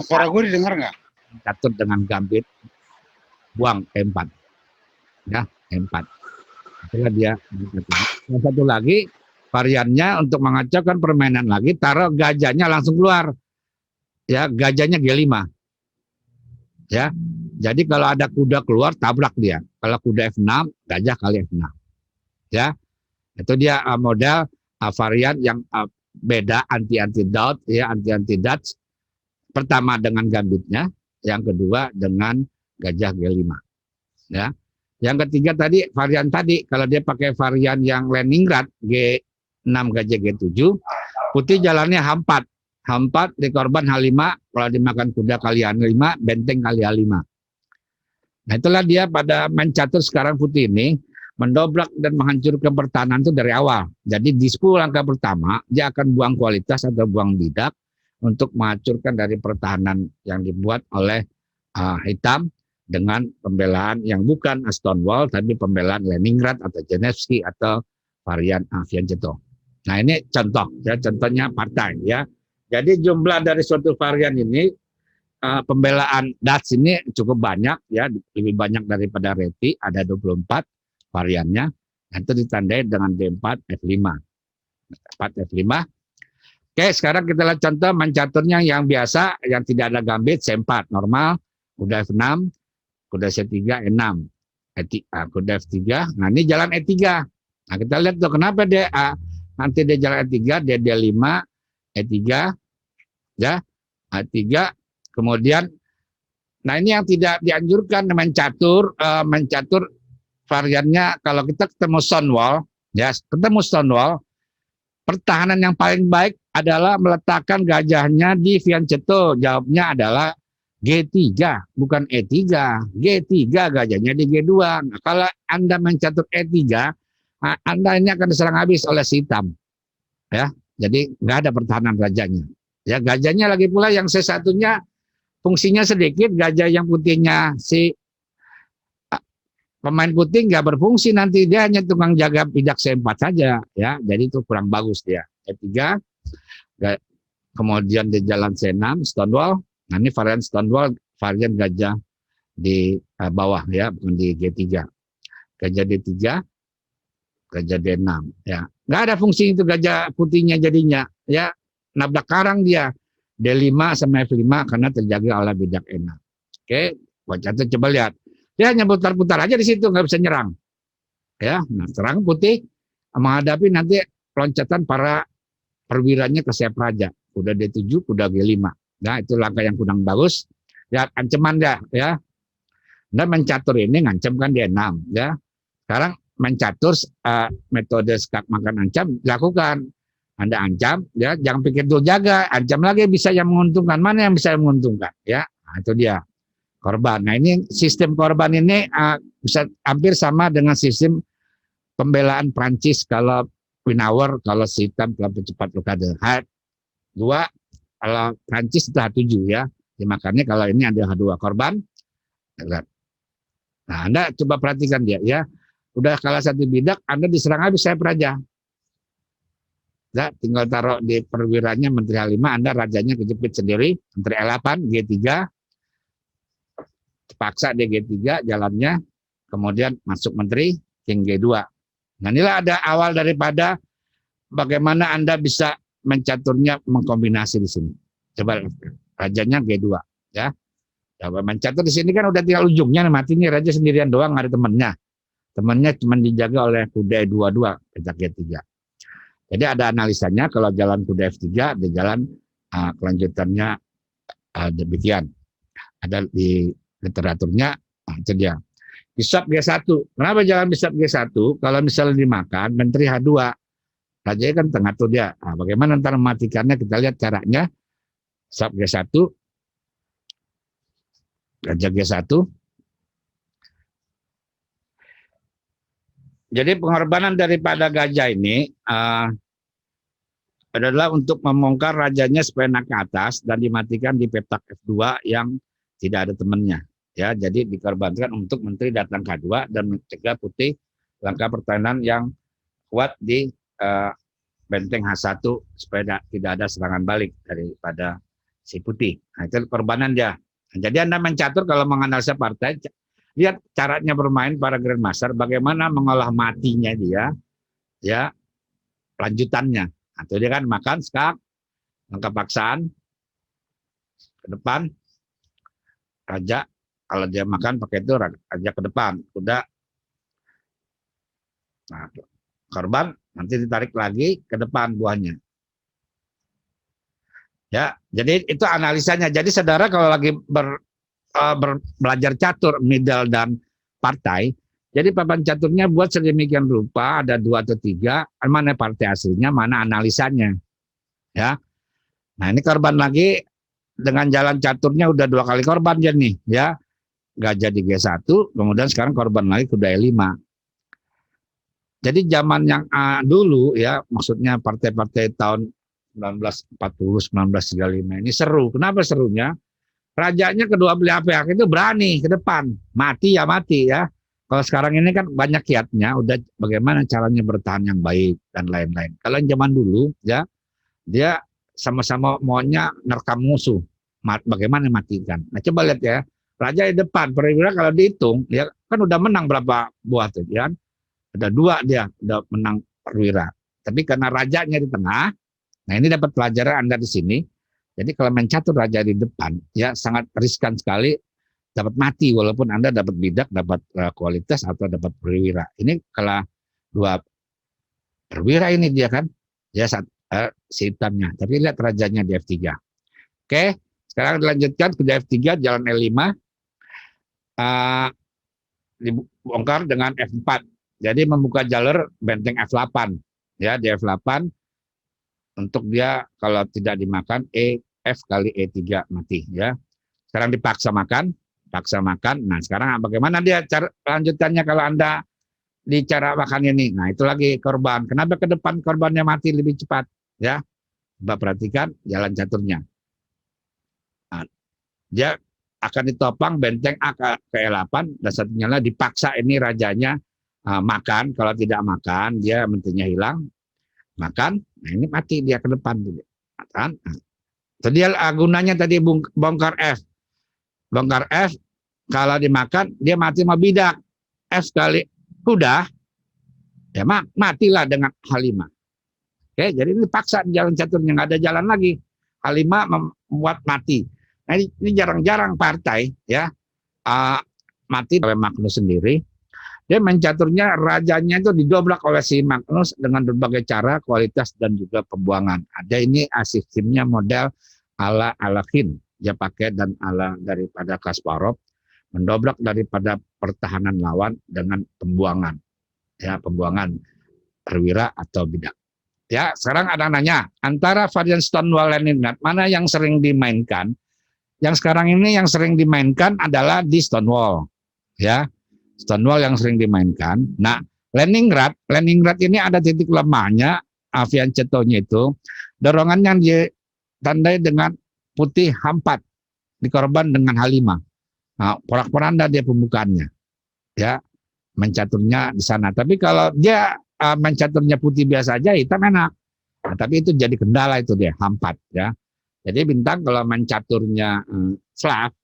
Suara gue didengar nggak? Catur dengan gambit, buang E4, ya E4. Itulah dia. Yang satu lagi variannya untuk mengacaukan permainan lagi, taruh gajahnya langsung keluar, ya gajahnya G5, ya. Jadi kalau ada kuda keluar tabrak dia. Kalau kuda F6, gajah kali F6, ya. Itu dia model varian yang beda anti dot, ya anti dot. Pertama dengan gambitnya, yang kedua dengan gajah G5, ya. Yang ketiga tadi varian tadi kalau dia pakai varian yang Leningrad G6 gajah G7, putih jalannya H4. H4 di korban H5, kalau dimakan kuda kali H5, benteng kali H5. Nah itulah dia pada main catur sekarang putih ini mendobrak dan menghancurkan pertahanan itu dari awal. Jadi di 10 langkah pertama dia akan buang kualitas atau buang bidak untuk menghancurkan dari pertahanan yang dibuat oleh hitam dengan pembelaan yang bukan Stonewall tapi pembelaan Leningrad atau Genevsky atau varian Fianchetto. Nah ini contoh ya, contohnya partai ya. Jadi jumlah dari suatu varian ini pembelaan Dutch ini cukup banyak ya, lebih banyak daripada Reti, ada 24 variannya. Itu ditandai dengan D4 F5. 4 F5. Oke, sekarang kita lihat contoh main caturnya yang biasa, yang tidak ada gambit, C4 normal, kuda F6, kuda C3, E6, kuda F3. Nah ini jalan E3. Nah kita lihat tuh kenapa dia nanti dia jalan E3, dia D5, E3, ya, E3, kemudian, nah ini yang tidak dianjurkan main catur variannya kalau kita ketemu stonewall, ya, ketemu stonewall, pertahanan yang paling baik adalah meletakkan gajahnya di fianchetto. Jawabnya adalah G3, bukan E3. G3 gajahnya di G2. Nah, kalau Anda mencatur E3, Anda ini akan diserang habis oleh si hitam. Ya, jadi nggak ada pertahanan gajahnya. Ya, gajahnya lagi pula yang C1-nya fungsinya sedikit, gajah yang putihnya si pemain putih nggak berfungsi, nanti dia hanya tukang jaga pijak C4 saja, ya. Jadi itu kurang bagus dia. E3, kemudian di jalan C6 stonewall. Nah ini varian stonewall, varian gajah di bawah, ya, bukan di G3. Gajah D3, gajah D6, ya. Nggak ada fungsi itu gajah putihnya jadinya, ya. Nabrak karang dia. D5 sama F5 karena terjaga oleh pijak E6. Oke, coba lihat. Dia hanya putar-putar aja di situ, nggak bisa nyerang. Ya, nah serang putih menghadapi nanti loncatan para perwiranya ke sayap raja. Kuda D7, kuda G5. Nah, itu langkah yang kurang bagus. Ya, ancaman dah, ya. Dan mencatur ini ngancam kan D6, ya. Sekarang mencatur metode skak makan ancam dilakukan. Anda ancam, ya, jangan pikir dulu jaga, ancam lagi bisa yang menguntungkan. Mana yang bisa menguntungkan, ya? Nah, itu dia. Korban. Nah ini sistem korban ini bisa hampir sama dengan sistem pembelaan Prancis kalau Winauer, kalau si hitam terlalu cepat blokade. H2, kalau Prancis itu H7 ya. Ya makanya kalau ini ada H2 korban. Nah Anda coba perhatikan dia ya. Udah kalah satu bidak, Anda diserang habis saya raja. Ya, tinggal taruh di perwiranya Menteri H5, Anda rajanya kejepit sendiri. Menteri L8, G3. Paksa dia G3 jalannya, kemudian masuk menteri King G2. Nah inilah ada awal daripada bagaimana Anda bisa mencaturnya mengkombinasi di sini. Coba rajanya G2 ya. Coba mencatur di sini kan udah tinggal ujungnya mati nih raja sendirian doang, nggak ada temennya. Temennya cuma dijaga oleh kuda E22 petak G3. Jadi ada analisanya kalau jalan kuda F3 di jalan kelanjutannya demikian. Ada di literaturnya, itu dia. Bishop G1. Kenapa jangan Bishop G1? Kalau misalnya dimakan, Menteri H2. Raja kan tengah tuh dia. Nah, bagaimana ntar mematikannya? Kita lihat caranya. Bishop G1. Raja G1. Jadi pengorbanan daripada gajah ini adalah untuk membongkar rajanya supaya naik ke atas dan dimatikan di petak F2 yang tidak ada temannya. Ya, jadi dikorbankan untuk menteri datang K2 dan mencegah putih langkah pertahanan yang kuat di benteng H1 supaya tidak ada serangan balik daripada si putih. Nah, itu korbanan dia. Nah, jadi Anda mencatur kalau menganalisa partai, lihat caranya bermain para grandmaster, bagaimana mengolah matinya dia, ya lanjutannya. Atau dia kan makan skak, langkah paksaan ke depan, raja. Kalau dia makan pakai itu raja ke depan, kuda. Nah, korban nanti ditarik lagi ke depan buahnya. Ya, jadi itu analisanya. Jadi saudara kalau lagi belajar catur, middle dan partai, jadi papan caturnya buat sedemikian rupa ada 2 atau 3, mana partai aslinya, mana analisanya. Ya. Nah, ini korban lagi dengan jalan caturnya udah 2 kali korban dia nih, ya. Gajah di G1, kemudian sekarang korban lagi kuda E5. Jadi zaman yang dulu ya, maksudnya partai-partai tahun 1940, 1935 ini seru. Kenapa serunya? Rajanya kedua belah pihak itu berani ke depan, mati ya mati ya. Kalau sekarang ini kan banyak kiatnya, udah bagaimana caranya bertahan yang baik dan lain-lain. Kalau yang zaman dulu ya, dia sama-sama maunya nerekam musuh, bagaimana matikan. Nah coba lihat ya. Raja di depan, perwira kalau dihitung, ya kan udah menang berapa buah tuh, ya? Ada 2 dia, udah menang perwira. Tapi karena rajanya di tengah, nah ini dapat pelajaran Anda di sini. Jadi kalau main catur raja di depan, ya sangat riskan sekali dapat mati walaupun Anda dapat bidak, dapat kualitas atau dapat perwira. Ini kalau dua perwira ini dia kan, ya si hitamnya. Tapi lihat rajanya di F3. Oke, sekarang dilanjutkan ke F3 jalan L5 dibongkar dengan F4. Jadi membuka jalur benteng F8. Ya, di F8 untuk dia kalau tidak dimakan F kali E3 mati ya. Sekarang dipaksa makan, paksa makan. Nah, sekarang bagaimana dia cara lanjutannya kalau Anda di cara makan ini? Nah, itu lagi korban. Kenapa ke depan korbannya mati lebih cepat ya? Coba perhatikan jalan caturnya. Nah, dia akan ditopang benteng A ke E8 dan satunya lagi dipaksa ini rajanya makan. Kalau tidak makan dia menterinya hilang. Makan, nah ini mati dia ke depan. Makan. Nah, tadi gunanya tadi bongkar F. Bongkar F, kalau dimakan dia mati sama bidak. F kali udah, ya matilah dengan H5. Oke, jadi ini paksa di jalan caturnya, nggak ada jalan lagi. H5 membuat mati. Nah, ini jarang-jarang partai ya mati oleh Magnus sendiri. Dia mencaturnya rajanya itu didobrak oleh si Magnus dengan berbagai cara, kualitas dan juga pembuangan. Ada ini sistemnya model ala Alekhine. Dia pakai dan ala daripada Kasparov mendobrak daripada pertahanan lawan dengan pembuangan. Ya, pembuangan perwira atau bidak. Ya, sekarang ada nanya, antara varian Stonewall Leningrad mana yang sering dimainkan? Yang sekarang ini yang sering dimainkan adalah di Stonewall. Ya. Stonewall yang sering dimainkan. Nah, Leningrad ini ada titik lemahnya, Fianchetto-nya itu, dorongan yang ditandai dengan putih H4, dikorban dengan H5. Nah, porak-poranda dia pembukaannya. Ya, mencaturnya di sana. Tapi kalau dia mencaturnya putih biasa aja, hitam enak. Nah, tapi itu jadi kendala itu dia, H4 ya. Jadi bintang kalau mencaturnya Slav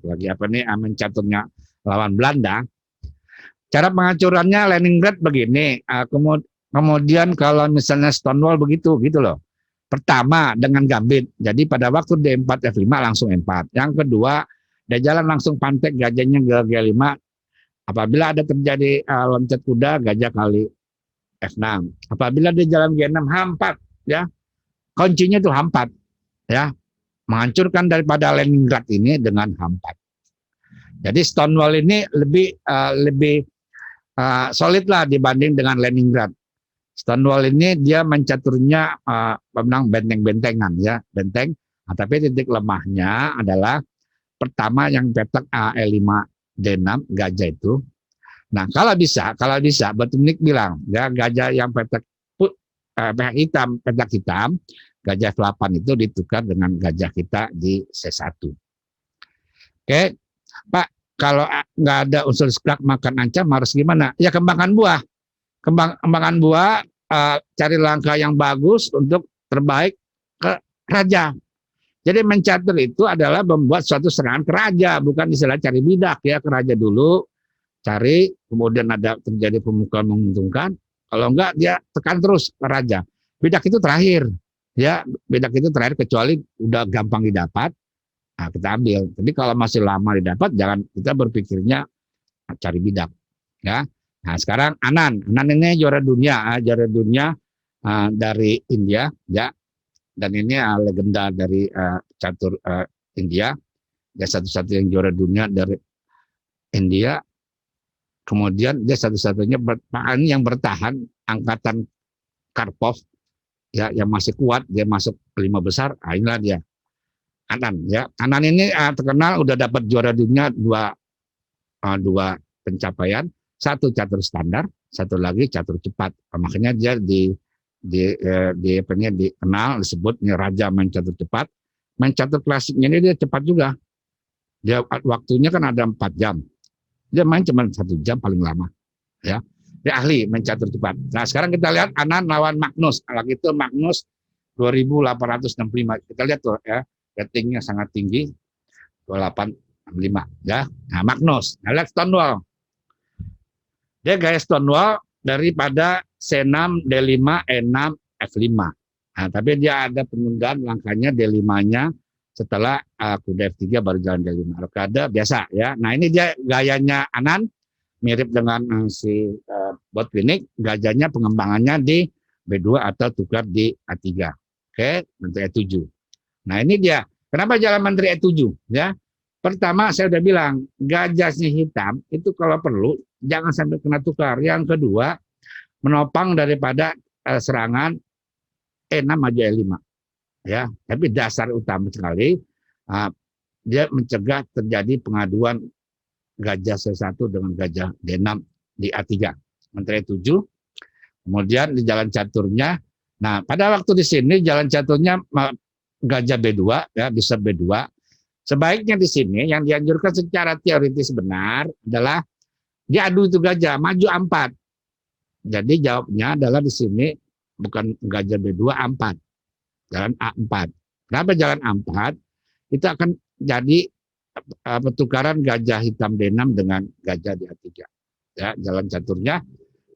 lagi apa nih, mencaturnya lawan Belanda, cara penghancurannya Leningrad begini, kemudian kalau misalnya Stonewall begitu, gitu loh. Pertama dengan gambit, jadi pada waktu D4 F5 langsung E4. Yang kedua, dia jalan langsung pantek gajahnya ke G5. Apabila ada terjadi loncat kuda, gajah kali F6. Apabila dia jalan G6 H4, ya kuncinya itu H4, ya menghancurkan daripada Leningrad ini dengan H4. Jadi Stonewall ini lebih solid lah dibanding dengan Leningrad. Stonewall ini dia mencaturnya memang benteng-bentengan ya, benteng. Nah, tapi titik lemahnya adalah pertama yang petak E5 D6 gajah itu. Nah, kalau bisa Botvinnik bilang ya gajah yang petak hitam, petak hitam, gajah F8 itu ditukar dengan gajah kita di C1. Oke, Pak. Kalau nggak ada unsur skrak makan ancam harus gimana? Ya kembangkan buah. Kembangkan buah, cari langkah yang bagus untuk terbaik ke raja. Jadi mencatur itu adalah membuat suatu serangan ke raja, bukan istilah cari bidak ya, ke raja dulu, cari, kemudian ada terjadi pemukulan menguntungkan. Kalau enggak dia tekan terus ke raja. Bidak itu terakhir, ya bidak itu terakhir kecuali udah gampang didapat. Nah, kita ambil. Tapi kalau masih lama didapat, jangan kita berpikirnya cari bidak. Ya. Nah, sekarang Anand ini juara dunia dari India, ya. Dan ini legenda dari catur India. Dia satu-satunya yang juara dunia dari India. Kemudian dia satu-satunya yang bertahan angkatan Karpov, ya, yang masih kuat, dia masuk 5 besar. Nah, inilah dia. Anand ya. Anand ini terkenal udah dapat juara dunia dua pencapaian, satu catur standar, satu lagi catur cepat. Makanya dia dikenal disebut raja main catur cepat. Main catur klasiknya ini dia cepat juga. Dia waktunya kan ada 4 jam. Dia main cuma 1 jam paling lama. Ya. Dia ahli main catur cepat. Nah, sekarang kita lihat Anand lawan Magnus. Lagi itu Magnus 2865. Kita lihat tuh ya. Ratingnya sangat tinggi, 2865 ya. Nah, Magnus, lihat Stonewall. Dia gaya Stonewall daripada C6, D5, E6, F5. Nah, tapi dia ada penundaan langkahnya D5-nya setelah kuda F3 baru jalan D5. Rokade biasa ya. Nah, ini dia gayanya Anan mirip dengan si Botvinnik, gajahnya pengembangannya di B2 atau tukar di A3. Oke, menteri E7. Nah, ini dia. Kenapa jalan menteri E7 ya? Pertama saya udah bilang, gajahnya hitam itu kalau perlu jangan sampai kena tukar. Yang kedua, menopang daripada serangan E6 maju E5 ya. Tapi dasar utama sekali dia mencegah terjadi pengaduan gajah C1 dengan gajah D6 di A3. Menteri 7. Kemudian di jalan caturnya, nah pada waktu di sini jalan caturnya gajah B2 ya, bisa B2. Sebaiknya di sini yang dianjurkan secara teoritis benar adalah diadu itu gajah maju A4. Jadi jawabnya adalah di sini bukan gajah B2 A4. Jalan A4. Kenapa jalan A4? Itu akan jadi pertukaran gajah hitam D6 dengan gajah di A3. Ya, jalan caturnya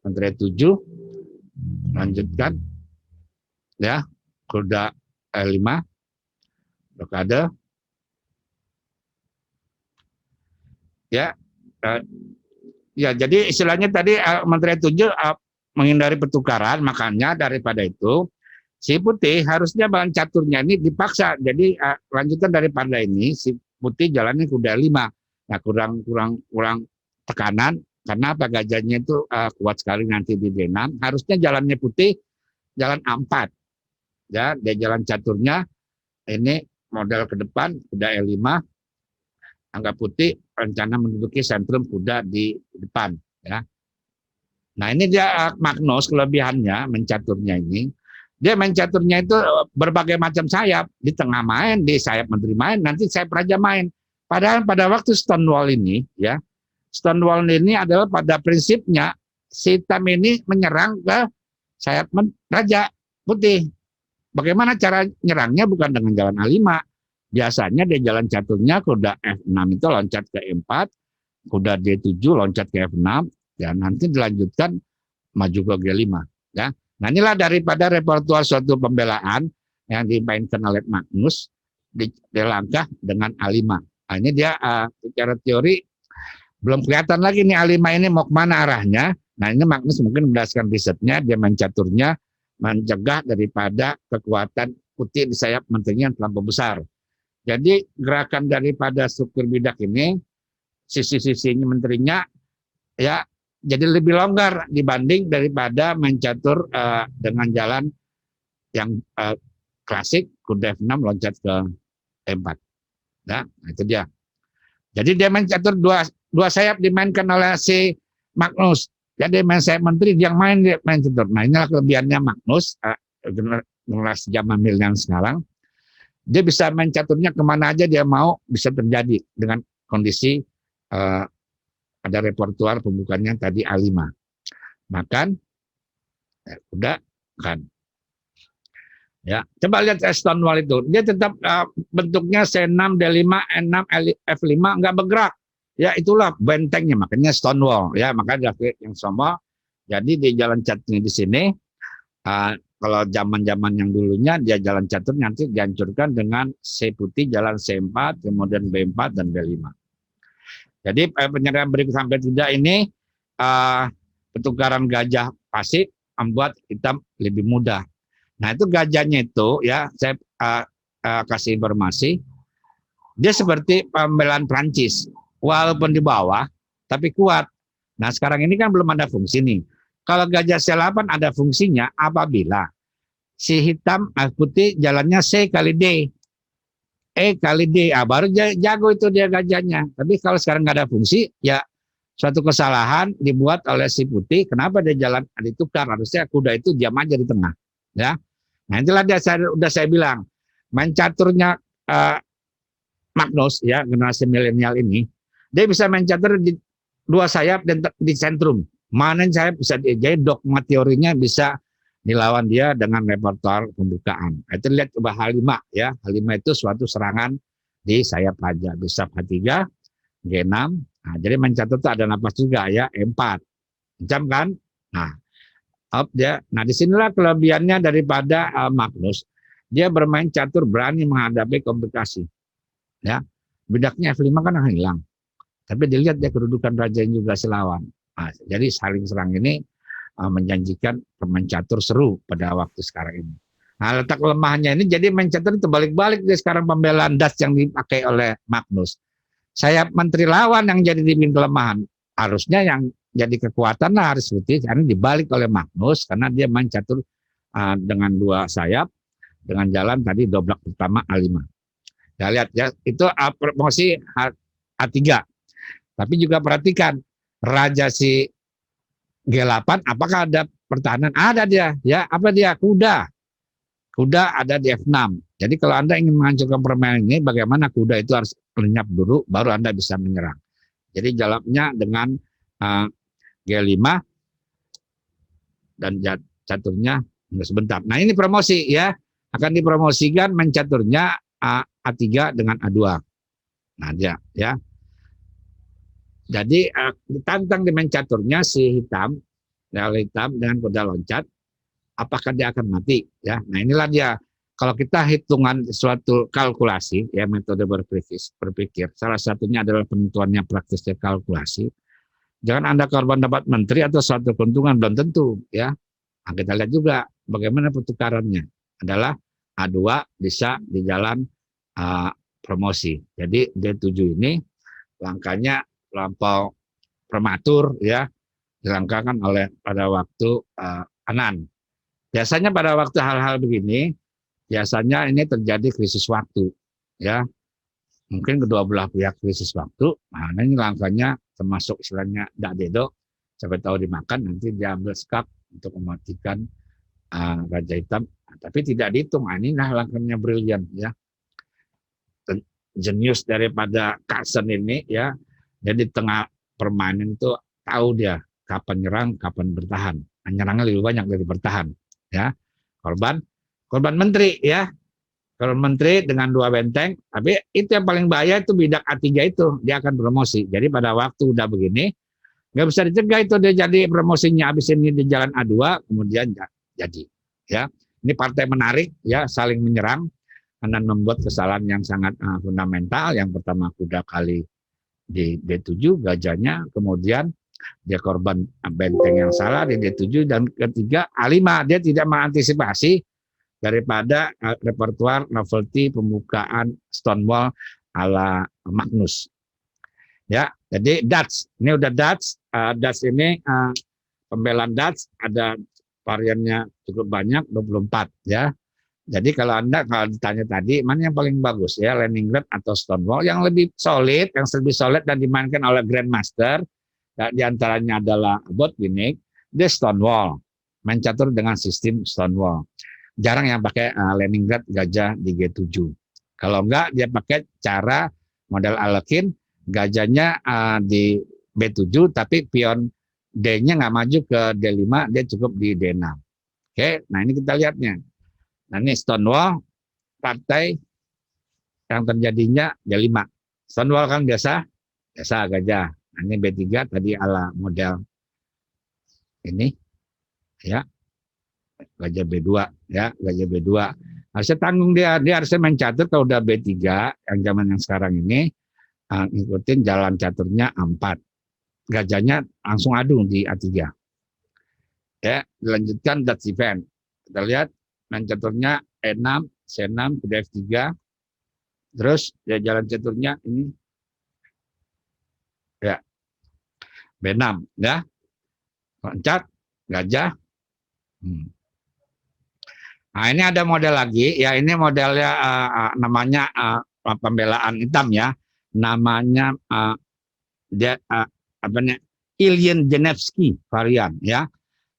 menteri 7 lanjutkan ya, kuda E5 rokade ya. Ya, jadi istilahnya tadi menteri 7 menghindari pertukaran, makanya daripada itu si putih harusnya bahan caturnya ini dipaksa. Jadi lanjutan daripada ini si putih jalannya kuda 5. Nah, kurang tekanan karena apa, gajahnya itu kuat sekali nanti di D6. Harusnya jalannya putih jalan A4. Ya, dia jalan caturnya ini model ke depan kuda E5. Angka putih rencana menduduki sentrum kuda di depan ya. Nah, ini dia Magnus kelebihannya mencaturnya ini. Dia main caturnya itu berbagai macam sayap, di tengah main, di sayap menteri main, nanti sayap raja main. Padahal pada waktu Stonewall ini ya, Stonewall ini adalah pada prinsipnya si hitam ini menyerang ke sayap raja putih. Bagaimana cara nyerangnya? Bukan dengan jalan A5. Biasanya dia jalan caturnya kuda F6 itu loncat ke E4, kuda D7 loncat ke F6, dan nanti dilanjutkan maju ke G5. Ya. Nah, inilah daripada repertuar suatu pembelaan yang dimainkan oleh Magnus di langkah dengan A5. Nah, ini dia secara teori belum kelihatan lagi nih A5 ini mau kemana arahnya. Nah, ini Magnus mungkin berdasarkan risetnya, dia main caturnya mencegah daripada kekuatan putih di sayap menterinya yang terlampau besar. Jadi gerakan daripada struktur bidak ini, sisi-sisinya menterinya ya jadi lebih longgar dibanding daripada mencatur dengan jalan yang klasik kuda F6 loncat ke E4. Ya, itu dia. Jadi dia mencatur dua sayap dimainkan oleh si Magnus. Jadi main sayap menteri, dia main catur. Nah, inilah kelebihannya Magnus generasi zaman milenial sekarang. Dia bisa main caturnya kemana aja dia mau, bisa terjadi dengan kondisi ada repertuar pembukanya tadi A5. Makan, udah kan. Ya, coba lihat Stonewall itu. Dia tetap bentuknya C6, D5, E6, F5 nggak bergerak. Ya, itulah bentengnya, makanya Stonewall. Ya, makanya yang sama. Jadi di jalan caturnya di sini, kalau zaman-zaman yang dulunya dia jalan catur nanti dihancurkan dengan C putih jalan C4, kemudian B4 dan B5. Jadi penyerang berikut sampai tidak ini pertukaran gajah pasif membuat hitam lebih mudah. Nah, itu gajahnya itu ya saya kasih informasi. Dia seperti pembelaan Prancis, walaupun di bawah tapi kuat. Nah, sekarang ini kan belum ada fungsi nih. Kalau gajah C8 ada fungsinya apabila si hitam putih jalannya C kali D. E kali D, baru jago itu dia gajahnya. Tapi kalau sekarang nggak ada fungsi, ya suatu kesalahan dibuat oleh si putih. Kenapa dia jalan ditukar? Harusnya kuda itu diam aja di tengah. Ya, nah itulah dia saya bilang, main caturnya Magnus ya generasi milenial ini, dia bisa main catur di dua sayap dan di sentrum. Mana saya bisa jadi dogma teorinya bisa dilawan dia dengan repertoar pembukaan. Itu lihat coba H5 ya. H5 itu suatu serangan di sayap raja. Bisa H3, G6. Nah, jadi mencatat itu ada napas juga ya, E4. Jam kan? Nah, Dia. Nah, disinilah kelebihannya daripada Magnus. Dia bermain catur berani menghadapi komplikasi. Ya, bidaknya F5 kan akan hilang. Tapi dilihat dia kedudukan raja yang juga selawan. Nah, jadi saling serang ini menjanjikan pemain catur seru pada waktu sekarang ini. Nah, letak lemahnya ini jadi main catur itu balik-balik dia sekarang pembelaan das yang dipakai oleh Magnus. Sayap menteri lawan yang jadi dimin kelemahan. Harusnya yang jadi kekuatan lah harus putih. Karena dibalik oleh Magnus karena dia main catur dengan dua sayap dengan jalan tadi dobrak pertama A5. Ya lihat ya itu promosi A3. Tapi juga perhatikan raja si G8 apakah ada pertahanan? Ada dia, ya apa dia? Kuda. Kuda ada di F6. Jadi kalau Anda ingin menghancurkan permainan ini bagaimana kuda itu harus lenyap dulu baru Anda bisa menyerang. Jadi jalannya dengan G5 dan caturnya sebentar. Nah, ini promosi ya. Akan dipromosikan main caturnya A3 dengan A2. Nah, dia ya. Jadi ditantang di main caturnya si hitam dengan kuda loncat, apakah dia akan mati? Ya, nah inilah dia. Kalau kita hitungan suatu kalkulasi, ya metode berpikir, salah satunya adalah penentuannya praktisnya kalkulasi. Jangan Anda korban dapat menteri atau suatu keuntungan belum tentu, ya. Nah, kita lihat juga bagaimana pertukarannya adalah A2 bisa di jalan promosi. Jadi D7 ini langkahnya lampau prematur ya dilangkahkan oleh pada waktu Anan. Biasanya pada waktu hal-hal begini biasanya ini terjadi krisis waktu ya. Mungkin kedua belah pihak krisis waktu. Nah, ini langkahnya termasuk istilahnya dak dedo. Siapa tahu dimakan nanti diambil skak untuk mematikan Raja Hitam. Nah, tapi tidak dihitung. Nah, inilah langkahnya brilian ya. Jenius daripada Carlsen ini ya. Jadi tengah permainan itu tahu dia kapan nyerang, kapan bertahan. Nah, nyerangnya lebih banyak dari bertahan. Ya, korban menteri ya. Korban menteri dengan 2 benteng. Tapi itu yang paling bahaya itu bidak A3 itu dia akan promosi. Jadi pada waktu udah begini nggak bisa dicegah itu dia jadi promosinya habis ini di jalan A2 kemudian jadi. Ya, ini partai menarik ya saling menyerang dan membuat kesalahan yang sangat fundamental. Yang pertama kuda kali di D7 gajahnya, kemudian dia korban benteng yang salah di D7 dan ketiga A5 dia tidak mengantisipasi daripada repertoire novelty pembukaan Stonewall ala Magnus. Ya, jadi Dutch. Ini udah Dutch. Dutch ini pembelaan Dutch ada variannya cukup banyak 24 ya. Jadi kalau ditanya tadi, mana yang paling bagus ya, Leningrad atau Stonewall? Yang lebih solid, dan dimainkan oleh Grandmaster, diantaranya adalah Botvinnik, dia Stonewall, main catur dengan sistem Stonewall. Jarang yang pakai Leningrad gajah di G7. Kalau enggak, dia pakai cara model Alekhine, gajahnya di B7, tapi pion D-nya nggak maju ke D5, dia cukup di D6. Oke, nah ini kita lihatnya. Nah ini Stonewall, partai yang terjadinya D5. Stonewall kan biasa gajah. Nah, ini B3 tadi ala model ini, ya gajah B2, ya gajah B2. Harusnya tanggung dia harusnya main catur kalau udah B3 yang zaman yang sekarang ini ngikutin jalan caturnya A4. Gajahnya langsung adu di A3. Ya, dilanjutkan Dutch event. Kita lihat main caturnya E6, C6, kuda F3. Terus ya jalan caturnya ini ya B6 ya. Loncat gajah. Nah, ini ada model lagi ya, ini modelnya namanya pembelaan hitam ya. Namanya Ilyin Genevsky varian ya.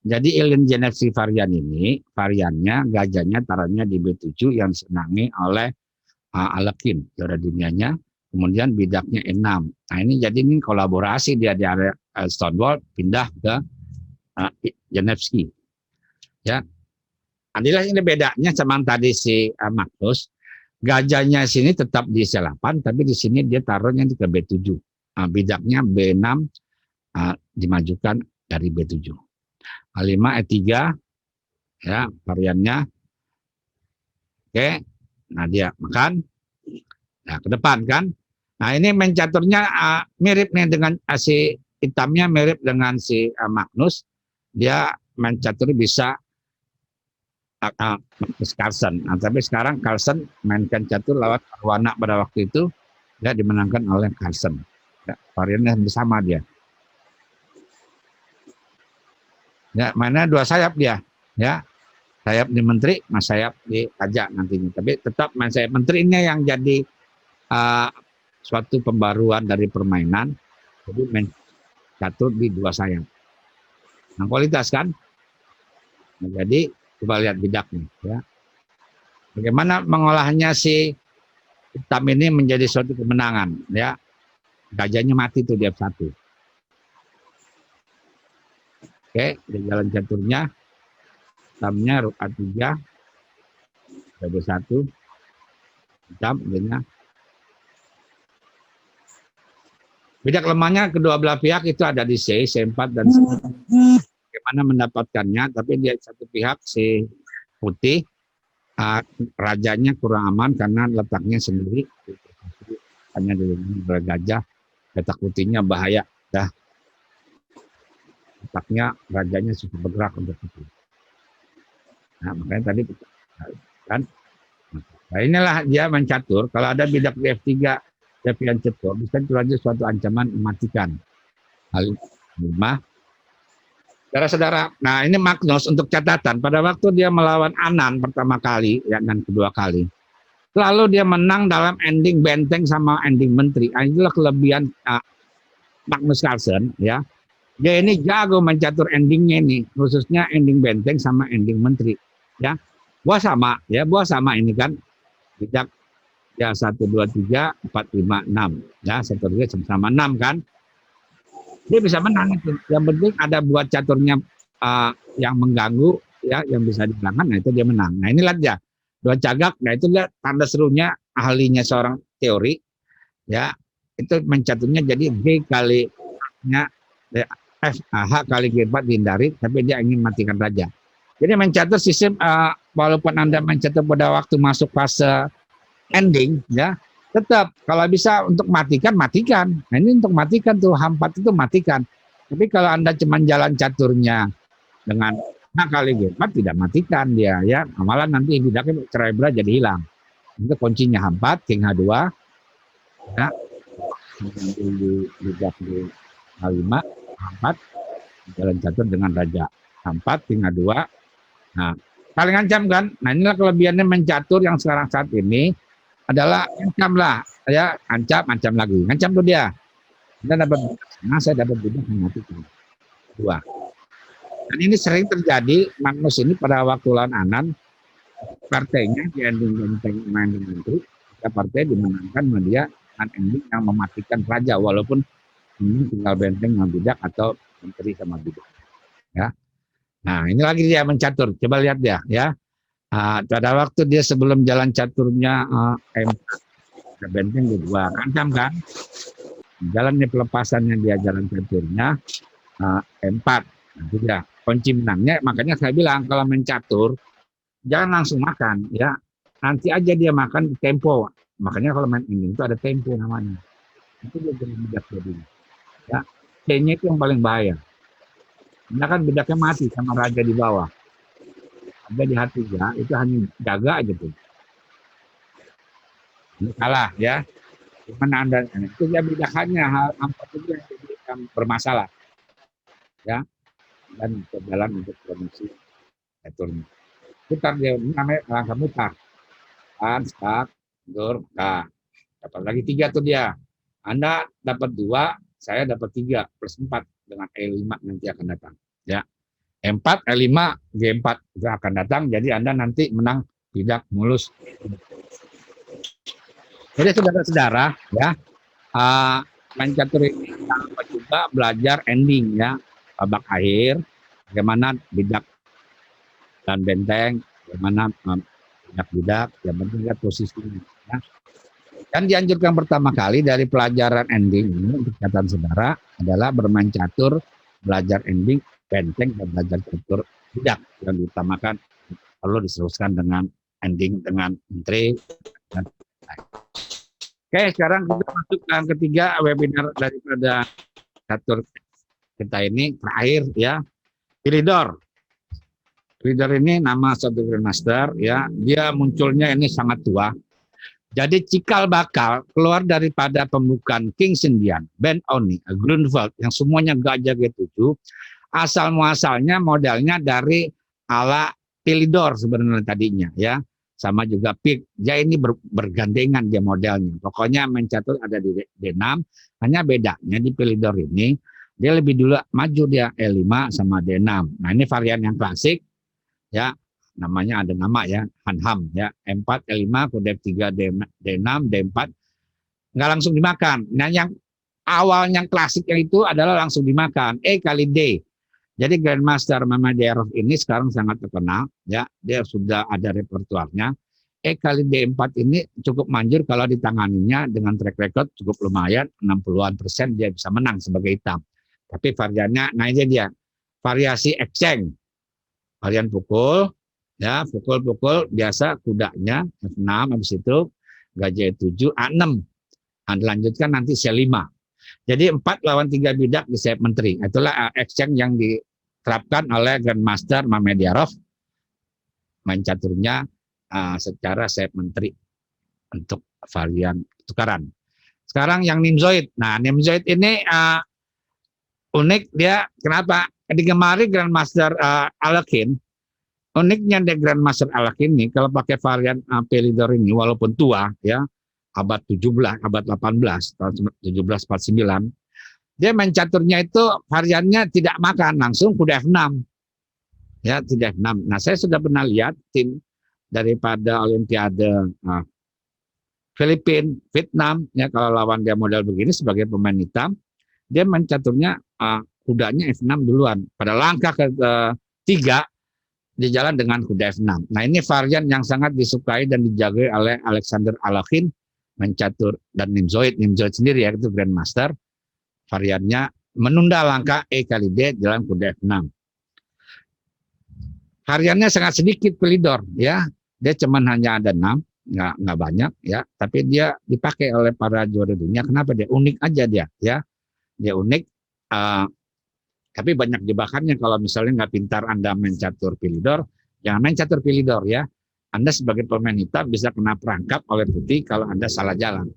Jadi Ilyin Genevsky varian ini, variannya gajahnya taruhnya di B7 yang disenangi oleh Alekhine, juara dunianya. Kemudian bidaknya E6. Nah ini jadi ini kolaborasi dia di area Stonewall pindah ke Genevsky. Ya, adalah ini bedanya sama tadi si Magnus. Gajahnya sini tetap di C8, tapi di sini dia taruhnya di B7. Bidaknya B6 dimajukan dari B7. A5, E3, ya variannya. Oke, nah dia makan. Nah, ke depan kan. Nah, ini main caturnya mirip nih dengan si hitamnya mirip dengan si Magnus. Dia main catur bisa Magnus Carlsen. Nah, tapi sekarang Carlsen mainkan catur lewat Arwana pada waktu itu dia dimenangkan oleh Carlsen. Ya, variannya sama dia. Ya, mainnya dua sayap dia, ya. Sayap di menteri, mas sayap di raja nantinya. Tapi tetap main sayap menteri ini yang jadi suatu pembaruan dari permainan. Jadi main catur di dua sayap. Nah, kualitas kan. Nah, jadi coba lihat bidaknya, ya. Bagaimana mengolahnya si hitam ini menjadi suatu kemenangan, ya. Gajahnya mati tuh di F1. Oke, di jalan caturnya hitamnya rook A3, B1, hitam, jadinya. Bidak lemahnya kedua belah pihak itu ada di C, C4 dan C. Bagaimana mendapatkannya, tapi dia satu pihak si putih, rajanya kurang aman karena letaknya sendiri, hanya dilindungi oleh gajah, petak putihnya bahaya, dah. Letaknya rajanya sudah bergerak untuk itu. Nah, makanya tadi kan. Nah, inilah dia mencatur. Kalau ada bidak di F3, dia pilihan cetur, bisa itu aja suatu ancaman mematikan. Hal 5. Saudara-saudara, nah ini Magnus untuk catatan. Pada waktu dia melawan Anan pertama kali, ya, dan kedua kali, lalu dia menang dalam ending benteng sama ending menteri. Nah, itulah kelebihan Magnus Carlsen, ya. Dia ini jago mencatur endingnya ini, khususnya ending benteng sama ending menteri, ya. Buah sama, ya, buah sama ini kan. Bijak ya 1, 2, 3, 4, 5, 6, ya, satu dua sama 6 kan. Dia bisa menang itu. Yang penting ada buat caturnya yang mengganggu, ya, yang bisa dihilangkan, nah itu dia menang. Nah inilah dia dua cagak. Nah itu dia tanda serunya ahlinya seorang teori, ya, itu mencaturnya jadi G kali nya F H kali G4 dihindari, tapi dia ingin matikan raja. Jadi mencatur sistem walaupun Anda mencatur pada waktu masuk fase ending, ya, tetap kalau bisa untuk matikan. Nah ini untuk matikan tuh H4 itu matikan. Tapi kalau Anda cuma jalan caturnya dengan kali G4 tidak matikan dia, ya. Malah nanti bidaknya cerai belah jadi hilang. Itu kuncinya H4, King H2, ya. Bidak di H5, H4, jalan catur dengan raja. H4, King H2. Nah, paling ancam kan. Nah inilah kelebihannya mencatur yang sekarang saat ini adalah ancam lah, ya, ancam lagi, ancam tuh dia. Anda dapat, nah saya dapat bidak mematikan dua. Dan ini sering terjadi Magnus ini pada waktu lawan Anan, partainya di ending benteng main menteri, ya, partai dimenangkan sama dia dengan ending yang mematikan raja, walaupun ini tinggal benteng sama bidak atau menteri sama bidak, ya. Nah ini lagi dia mencatur, coba lihat dia, ya. Pada waktu dia sebelum jalan caturnya benteng kedua, ancam kan. Jalannya pelepasannya dia jalan caturnya E4. Nanti dia kunci menangnya. Makanya saya bilang kalau mencatur jangan langsung makan, ya. Nanti aja dia makan di tempo. Makanya kalau main ini itu ada tempo namanya. Itu dia jadi bidak jadi. Ya, C-nya itu yang paling bahaya. Karena kan bidaknya mati sama raja di bawah. Ada di hati ya, itu hanya jaga aja tuh. Ini salah, ya. Gimana Anda, itu dia bidakannya, hal apa itu yang jadi bermasalah, ya. Dan berjalan untuk promosi caturnya. Putar dia, namanya langkah mutar. Kan, start, mundur, dapat lagi 3 tuh dia. Anda dapat 2, saya dapat 3 plus 4 dengan E5 nanti akan datang, ya. E4, E5, G4 itu akan datang, jadi Anda nanti menang bidak mulus. Jadi saudara-saudara, ya, main catur ini tanpa juga belajar ending, ya, babak akhir, bagaimana bidak dan benteng, bagaimana bidak, yang penting lihat posisinya, ya. Dan dianjurkan pertama kali dari pelajaran ending ini untuk catatan saudara adalah bermain catur, belajar ending benteng dan belajar catur bidak yang diutamakan perlu diseruskan dengan ending dengan menteri. Oke, sekarang kita masuk ke yang ketiga webinar daripada catur kita ini terakhir ya, Philidor. Philidor ini nama satu grandmaster ya, dia munculnya ini sangat tua. Jadi cikal bakal keluar daripada pembukaan King's Indian, Ben Oni, Grunwald yang semuanya gajah G7, asal muasalnya modelnya dari ala Philidor sebenarnya tadinya ya. Sama juga Pig. Dia ini bergandengan dia modelnya. Pokoknya mencatur ada di D6, hanya bedanya di Philidor ini dia lebih dulu maju dia E5 sama D6. Nah, ini varian yang klasik ya. Namanya ada nama ya, Hanham ya, E4, E5, kode F3, D6, D4, nggak langsung dimakan. Nah, yang awalnya klasiknya itu adalah langsung dimakan, E kali D. Jadi Grandmaster Mamederov ini sekarang sangat terkenal, ya, dia sudah ada repertuarnya. E kali D4 ini cukup manjur kalau ditanganinya dengan track record cukup lumayan, 60-an% dia bisa menang sebagai hitam. Tapi variannya, nah ini dia, variasi exchange, varian pukul, ya pukul-pukul biasa kudanya F6 habis itu gajah 7 A6 nah, dilanjutkan nanti C5 jadi 4 lawan 3 bidak di sayap menteri itulah exchange yang diterapkan oleh Grandmaster Mamederov main caturnya secara sayap menteri untuk varian tukaran. Sekarang yang Nimzoid, nah Nimzoid ini unik dia kenapa digemari Grandmaster Alekhine. Uniknya di Grandmaster Alekhine ini kalau pakai varian Philidor ini walaupun tua ya abad 17, abad 18 tahun 1749 dia main caturnya itu variannya tidak makan langsung kuda F6 ya tidak F6. Nah saya sudah pernah lihat tim daripada Olimpiade Filipina, Vietnam ya kalau lawan dia model begini sebagai pemain hitam dia main caturnya kudanya F6 duluan pada langkah ketiga di jalan dengan kuda F6. Nah ini varian yang sangat disukai dan dijaga oleh Alexander Alekhine mencatur dan Nimzoid. Nimzoid sendiri ya itu Grandmaster. Variannya menunda langkah E kali D jalan kuda F6. Variannya sangat sedikit Philidor ya. Dia cuman hanya ada 6, nggak banyak ya. Tapi dia dipakai oleh para juara dunia. Kenapa dia unik aja dia ya. Dia unik. Tapi banyak jebakannya kalau misalnya nggak pintar Anda main catur Philidor, jangan main catur Philidor ya. Anda sebagai pemain hitam bisa kena perangkap oleh putih kalau Anda salah jalan.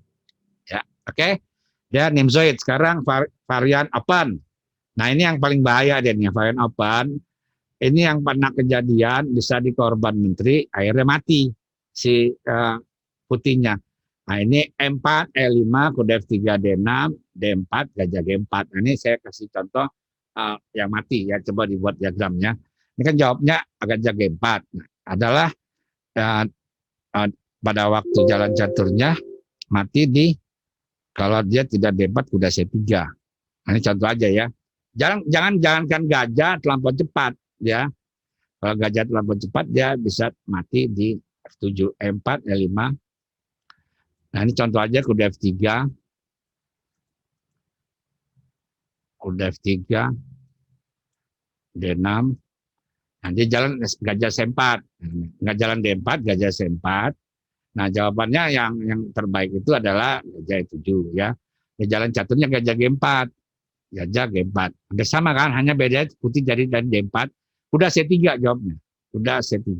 Ya, oke. Dia Nimzoid sekarang varian open. Nah ini yang paling bahaya dia nih varian open. Ini yang pernah kejadian bisa dikorban menteri, akhirnya mati si putihnya. Nah ini M4, E5, kode F3, D6, D4, gajah G4. Nah, ini saya kasih contoh yang mati ya coba dibuat diagramnya. Ini kan jawabnya gajah G4 nah, adalah pada waktu jalan caturnya mati di kalau dia tidak D4 kuda C3. Nah, ini contoh aja ya. Jangankan gajah terlampau cepat ya. Kalau gajah terlampau cepat dia bisa mati di F7, E4, E5. Nah, ini contoh aja kuda F3. Kuda F3, D6, nanti jalan gajah C4, nggak jalan D4, gajah C4. Nah jawabannya yang terbaik itu adalah gajah E7 ya. Jalan caturnya gajah G4, gajah G4. Hampir sama kan, hanya beda putih jadi dari D4. Udah C3 jawabnya, udah C3.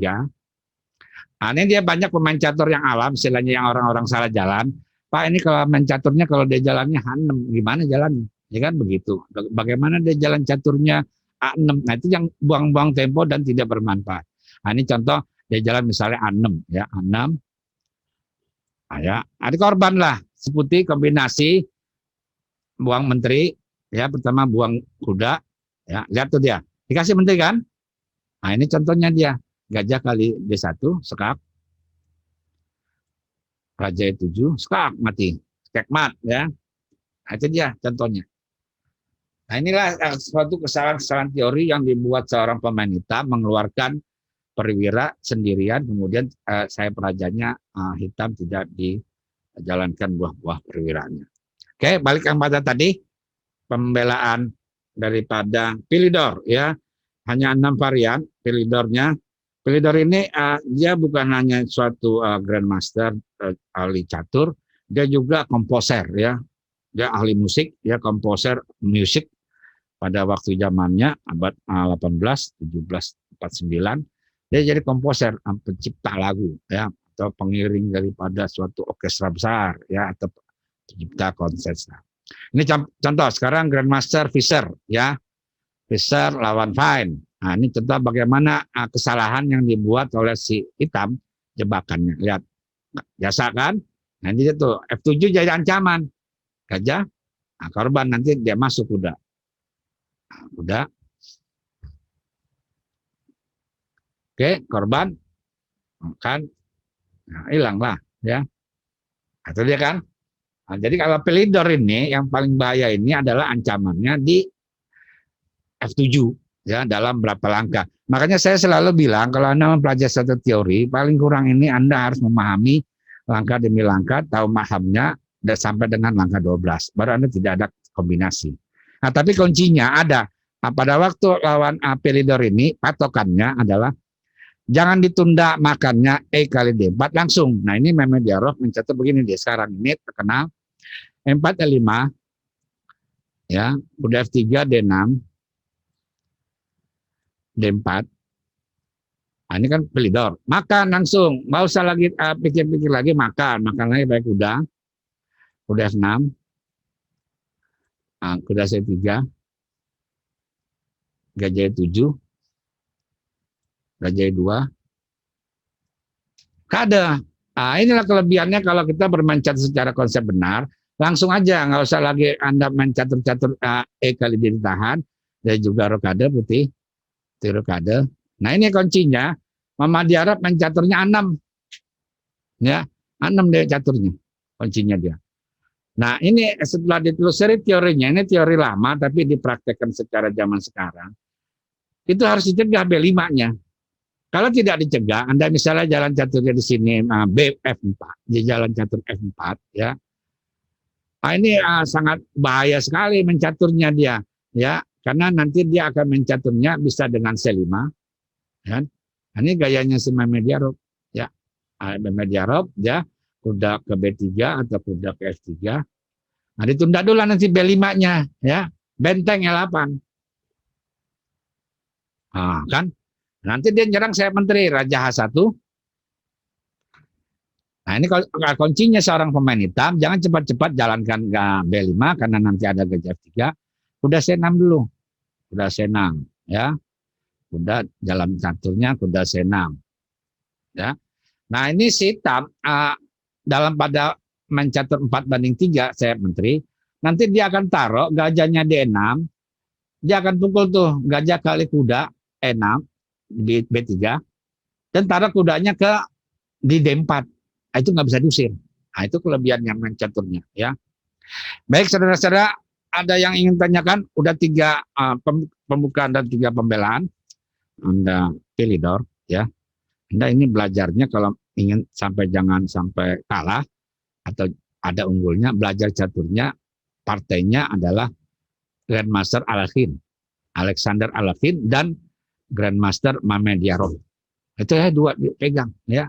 Nah ini dia banyak pemain catur yang alam, istilahnya yang orang-orang salah jalan. Pak ini kalau main caturnya kalau dia jalannya H6, gimana jalannya? Ya kan begitu. Bagaimana dia jalan caturnya A6. Nah itu yang buang-buang tempo dan tidak bermanfaat. Nah ini contoh dia jalan misalnya A6 ya, A6. Nah, ya, ada korban lah. Seputih kombinasi buang menteri ya, pertama buang kuda ya. Lihat tuh dia. Dikasih menteri kan? Nah ini contohnya dia. Gajah kali D1 sekap. Raja E7 sekap mati. Checkmate ya. Nah itu dia contohnya. Nah inilah suatu kesalahan-kesalahan teori yang dibuat seorang pemain hitam mengeluarkan perwira sendirian, kemudian saya perajanya hitam tidak dijalankan buah-buah perwiranya. Oke, balik yang pada tadi, pembelaan daripada Philidor ya. Hanya 6 varian Philidornya. Philidor ini dia bukan hanya suatu grandmaster ahli catur, dia juga komposer ya. Dia ahli musik, dia komposer musik pada waktu zamannya abad 18, 1749. Dia jadi komposer, pencipta lagu ya, atau pengiring daripada suatu orkestra besar ya, atau pencipta konser. Ini contoh sekarang Grandmaster Fischer ya. Fischer lawan Fine. Nah, ini contoh bagaimana kesalahan yang dibuat oleh si hitam jebakannya. Lihat. Biasa kan? Nanti itu F7 jadi ancaman. Gajah, nah, korban nanti dia masuk udah. Nah, udah. Oke, korban kan nah, hilang lah ya. Atau dia kan. Nah, jadi kalau Philidor ini yang paling bahaya ini adalah ancamannya di F7 ya dalam berapa langkah. Makanya saya selalu bilang kalau Anda mempelajari satu teori, paling kurang ini Anda harus memahami langkah demi langkah, tahu mahamnya dan sampai dengan langkah 12. Baru Anda tidak ada kombinasi. Nah, tapi kuncinya ada. Nah, pada waktu lawan Philidor ini patokannya adalah jangan ditunda makannya E kali D4 langsung. Nah, ini Mehmediyarov mencatat begini dia sekarang ini terkenal E4 E5 ya, udah F3 D6 D4. Nah, ini kan Philidor. Makan langsung, nggak usah lagi pikir-pikir lagi, makan lagi baik kuda F6, kuda C3, gajah E7, gajah E2, kade. Nah, inilah kelebihannya kalau kita bermain catur secara konsep benar, langsung aja, nggak usah lagi Anda main catur-catur E kali D ditahan, dan juga rokade putih, rokade. Nah, ini kuncinya. Mehmediyarov main caturnya 6. Ya, 6 deh caturnya. Kuncinya dia. Nah, ini setelah ditelusuri teorinya, ini teori lama tapi dipraktekkan secara zaman sekarang. Itu harus dicegah B5-nya. Kalau tidak dicegah, Anda misalnya jalan caturnya di sini B F4, di jalan catur F4 ya. Nah, ini sangat bahaya sekali mencaturnya dia ya, karena nanti dia akan mencaturnya bisa dengan C5 kan. Nah, ini gayanya si Mehmediyarov ya. Mehmediyarov ya, kuda ke B3 atau kuda ke F3. Nah, ditunda dulu nanti B5-nya ya. Benteng L8. Nah, kan? Nanti dia nyerang saya menteri Raja H1. Nah, ini kuncinya seorang pemain hitam, jangan cepat-cepat jalankan ke B5 karena nanti ada gajah F3. Kuda C6 dulu. Kuda C6 ya. Kuda jalan caturnya kuda C6 ya. Nah, ini si hitam dalam pada mencatur 4-3 saya menteri, nanti dia akan taruh gajahnya D6, dia akan pukul tuh gajah kali kuda E6 di B3 dan taruh kudanya ke di D4. Nah, itu nggak bisa diusir. Nah, itu kelebihan yang mencaturnya ya. Baik saudara-saudara, ada yang ingin tanyakan? Udah 3 pembukaan dan 3 pembelaan. Anda Philidor ya. Anda ini belajarnya kalau ingin jangan sampai kalah atau ada unggulnya, belajar caturnya partainya adalah Grandmaster Alekhine, Alexander Alekhine dan Grandmaster Mehmediyarov. Itu ya 2 pegang ya.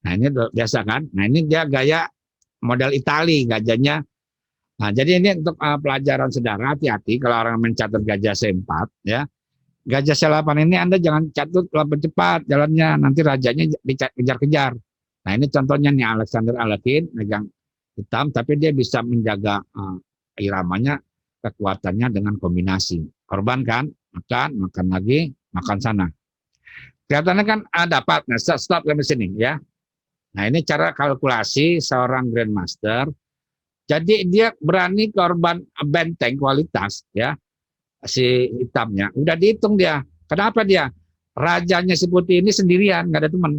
Nah, ini biasa kan. Nah, ini dia gaya model Itali gajahnya. Nah, jadi ini untuk pelajaran saudara, hati-hati kalau orang mencatur gajah C4 ya. Gajah C8 ini Anda jangan catur terlalu cepat jalannya, nanti rajanya dikejar-kejar. Nah, ini contohnya nih Alexander Alekhine megang hitam, tapi dia bisa menjaga iramanya, kekuatannya dengan kombinasi. Korban kan, makan lagi, makan sana. Kelihatannya kan dapat, nah stop sampai sini ya. Nah, ini cara kalkulasi seorang Grandmaster. Jadi dia berani korban benteng kualitas ya. Si hitamnya udah dihitung dia. Kenapa dia? Rajanya si putih ini sendirian, nggak ada teman.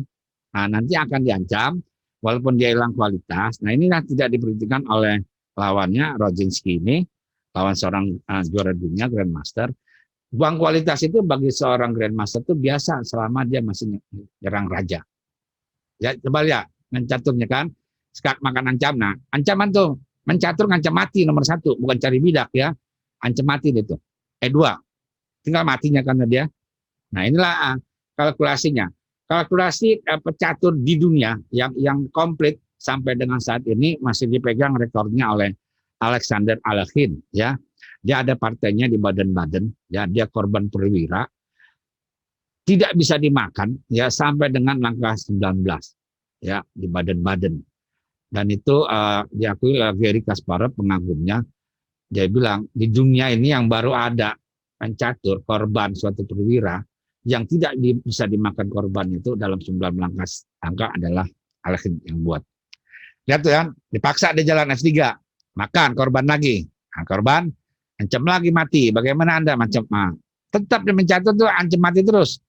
Nah, nanti akan diancam walaupun dia hilang kualitas. Nah, ini tidak diperhitungkan oleh lawannya Rodzinski ini, lawan seorang juara dunia Grandmaster. Buang kualitas itu bagi seorang Grandmaster itu biasa selama dia masih nyerang raja. Ya, coba lihat mencaturnya kan, sekak makan ancam. Nah, ancaman tuh mencatur ngancam mati nomor 1, bukan cari bidak ya, ancam mati itu. E2. Tinggal matinya karena dia. Nah, inilah kalkulasinya. Kalkulasi pecatur di dunia yang komplit sampai dengan saat ini masih dipegang rekornya oleh Alexander Alekhine, ya. Dia ada partainya di Baden-Baden, ya, dia korban perwira, tidak bisa dimakan, ya, sampai dengan langkah 19, ya, di Baden-Baden. Dan itu diakui oleh Garry Kasparov, pengagumnya. Dia bilang di dunia ini yang baru ada pencatur korban suatu perwira yang tidak bisa dimakan korban itu dalam 9 angka adalah Alekhine yang buat. Lihat tuh kan, dipaksa di jalan F3, makan korban lagi. Nah, korban ancam lagi mati. Bagaimana Anda macam tetap dia mencatat tuh ancam mati terus.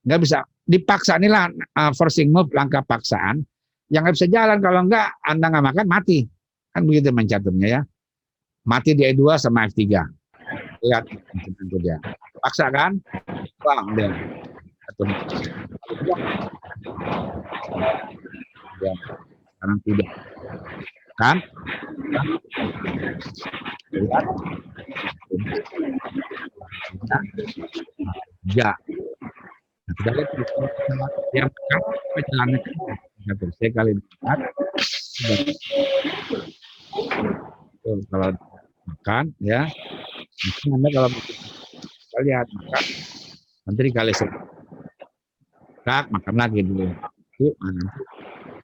Nggak bisa. Dipaksa, inilah forcing move, langkah paksaan yang nggak bisa jalan. Kalau enggak Anda nggak makan mati. Kan begitu mencatatnya, ya. Mati di E2 sama F3. Lihat itu dia. Paksa kan? Bang, dia. Sekarang tidak. Kan? Lihat. Ya. Nah, kita lihat yang perjalanan saya kali lihat. Kalau makan, ya, Anda kalau kita lihat makan, nanti kali makan lagi dulu. Itu nanti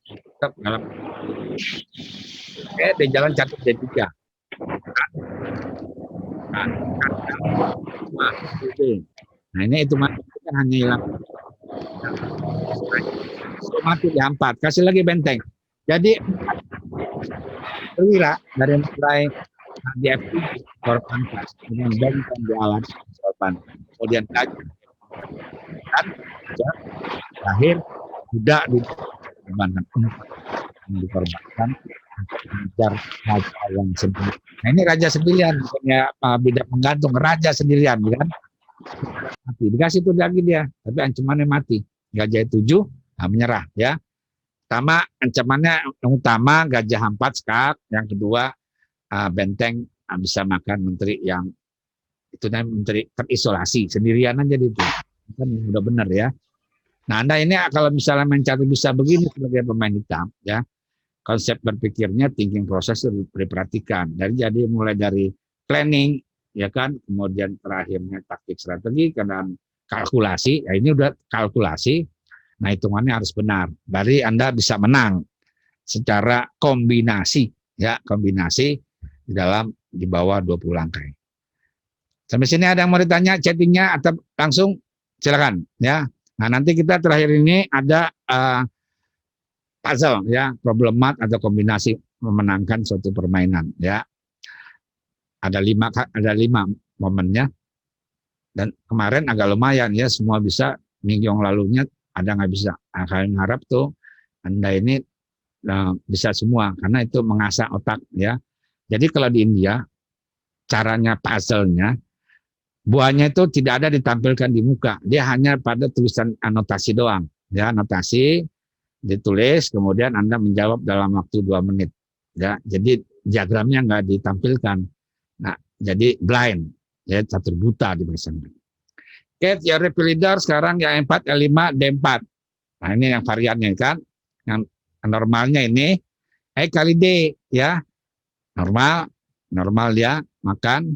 tetap dalam di jalan catur D3. Nah, ini itu kan hanya hilang. Mati di 4, kasih lagi benteng. Jadi perwira dari mulai di F3 korban dengan benteng di alat korban, kemudian gajah kan terakhir tidak dikorbankan, mengejar raja yang sendiri. Nah, ini raja sendirian, punya bidak menggantung, raja sendirian, kan? Mati. Dikasih itu lagi dia, tapi ancamannya mati. Gajah 7 menyerah, ya. Pertama, ancamannya yang utama gajah 4 skak, yang kedua benteng bisa makan menteri yang itu menteri terisolasi sendirian aja itu. Kan udah benar, ya. Nah, Anda ini kalau misalnya mencatat bisa begini sebagai pemain hitam, ya. Konsep berpikirnya, thinking proses diperhatikan. Jadi mulai dari planning, ya kan, kemudian terakhirnya taktik strategi, kemudian kalkulasi. Ya, ini udah kalkulasi. Nah, hitungannya harus benar. Dari Anda bisa menang secara kombinasi, ya, kombinasi di bawah 20 langkah. Sampai sini ada yang mau ditanya chattingnya atau langsung silakan, ya. Nah, nanti kita terakhir ini ada puzzle, ya, problemat atau kombinasi memenangkan suatu permainan, ya. Ada 5 momennya, dan kemarin agak lumayan, ya, semua bisa. Minggu yang lalunya ada nggak bisa. Nah, kalian harap tuh Anda ini bisa semua karena itu mengasah otak, ya. Jadi kalau di India caranya puzzle-nya, buahnya itu tidak ada ditampilkan di muka, dia hanya pada tulisan anotasi doang, ya, anotasi ditulis, kemudian Anda menjawab dalam waktu 2 menit, ya. Jadi diagramnya nggak ditampilkan. Nah, jadi blind, ya, catur buta di bahasa Inggris. Oke, teori leader sekarang yang E4, E5, D4. Nah, ini yang variannya kan. Yang normalnya ini E kali D, ya. Normal dia makan.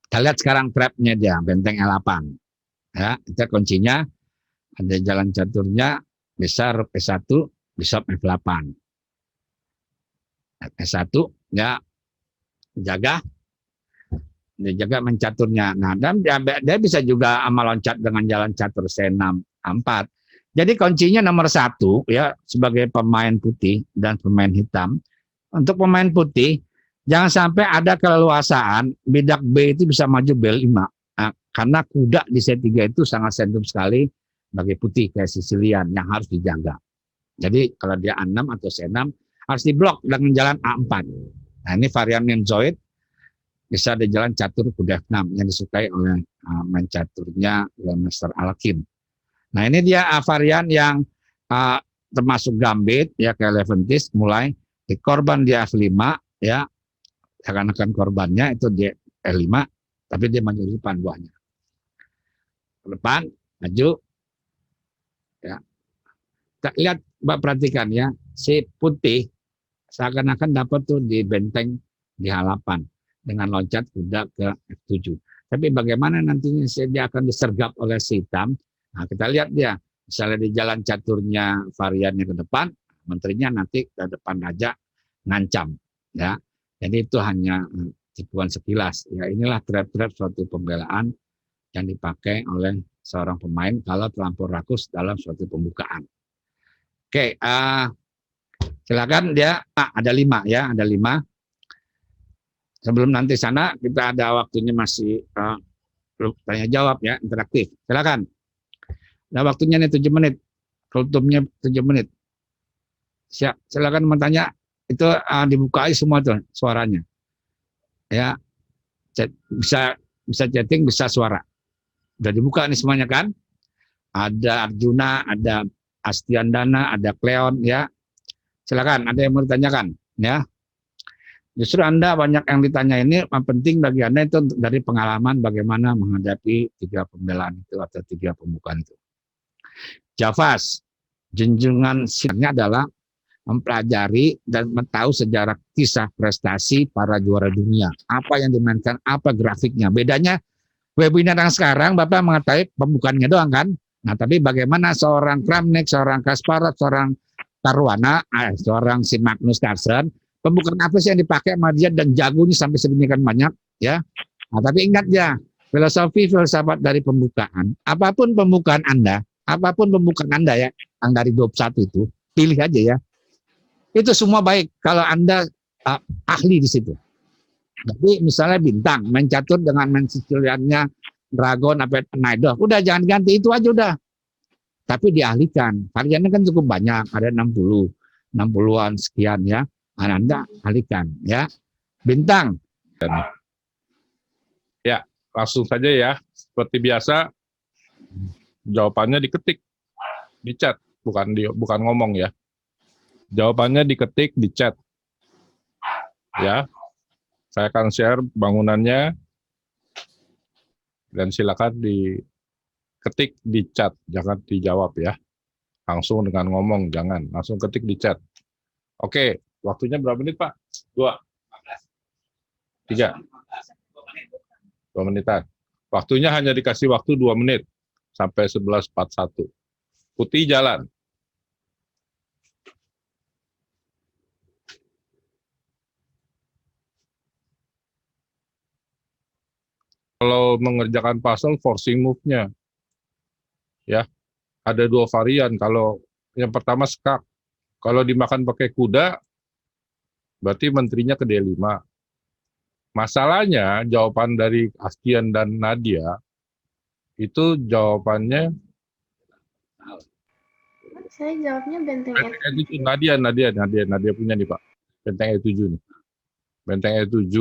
Kita lihat sekarang trapnya dia, benteng E8. Ya, itu kuncinya. Ada jalan caturnya, bisa rook E1, bisa F8. E1, ya, jaga mencaturnya. Nah, dan dia bisa juga meloncat dengan jalan catur C6, A4. Jadi kuncinya nomor 1, ya, sebagai pemain putih dan pemain hitam. Untuk pemain putih, jangan sampai ada keleluasaan bidak B itu bisa maju B5. Nah, karena kuda di C3 itu sangat sensitif sekali bagi putih kayak Sicilian yang harus dijaga. Jadi kalau dia A6 atau C6 harus diblok dengan jalan A4. Nah, ini varian Nenzoid, bisa ada jalan catur kuda F6 yang disukai oleh main caturnya Grandmaster Alekhine. Nah, ini dia varian yang termasuk gambit, ya, kayak Leventis, mulai di korban di F5, ya, seakan-akan korbannya itu di E5, tapi dia maju di depan buahnya. Ke depan, maju. Ya. Lihat, Mbak perhatikan ya, si putih seakan-akan dapat tuh di benteng di halapan dengan loncat kuda ke F7. Tapi bagaimana nantinya dia akan disergap oleh si hitam? Nah, kita lihat dia, misalnya di jalan caturnya variannya ke depan, menterinya nanti ke depan aja ngancam, ya. Jadi itu hanya tipuan sekilas. Ya, inilah trap-trap suatu pembelaan yang dipakai oleh seorang pemain kalau terlampau rakus dalam suatu pembukaan. Oke, silakan dia ada 5 ya, ada 5. Sebelum nanti sana kita ada waktunya masih tanya jawab ya, interaktif. Silakan. Nah, waktunya nih 7 menit. Kultumnya 7 menit. Silakan bertanya. Itu dibukai semua tuh suaranya. Ya. Bisa chatting, bisa suara. Udah dibuka nih semuanya kan? Ada Arjuna, ada Astiandana, ada Cleon ya. Silakan, ada yang mau ditanyakan ya. Justru Anda banyak yang ditanya ini, yang penting bagi Anda itu dari pengalaman bagaimana menghadapi 3 pembelaan itu atau 3 pembukaan itu. Javas, junjungan sininya adalah mempelajari dan tahu sejarah kisah prestasi para juara dunia. Apa yang dimainkan, apa grafiknya. Bedanya webinar yang sekarang Bapak mengetahui pembukaannya doang kan. Nah, tapi bagaimana seorang Kramnik, seorang Kasparov, seorang Caruana, seorang si Magnus Carlsen, pembukaan apa sih yang dipakai sama dia dan jagonya sampai sedemikian banyak ya. Nah, tapi ingat ya, filosofi filsafat dari pembukaan, apapun pembukaan Anda ya, yang dari 21 itu, pilih aja ya. Itu semua baik kalau Anda ahli di situ. Jadi misalnya bintang, main catur dengan main Siciliannya, Dragon, Naido, udah jangan ganti itu aja udah. Tapi dialihkan, variannya kan cukup banyak, ada 60-an sekian ya. Anda alihkan ya. Bintang. Ya, langsung saja ya. Seperti biasa, jawabannya diketik di chat, bukan ngomong ya. Jawabannya diketik di chat. Ya. Saya akan share bangunannya dan silakan diketik di chat, jangan dijawab ya. Langsung dengan ngomong, jangan. Langsung ketik di chat. Oke, waktunya berapa menit, Pak? 2. 3. 2 menitan. Waktunya hanya dikasih waktu 2 menit sampai 11.41. Putih jalan. Kalau mengerjakan puzzle, forcing move-nya. Ya, ada 2 varian. Kalau yang pertama skak. Kalau dimakan pakai kuda, berarti menterinya ke D5. Masalahnya, jawaban dari Astian dan Nadia, itu jawabannya... Saya jawabnya benteng E7. Nadia punya nih Pak. Benteng E7 nih. Benteng E7,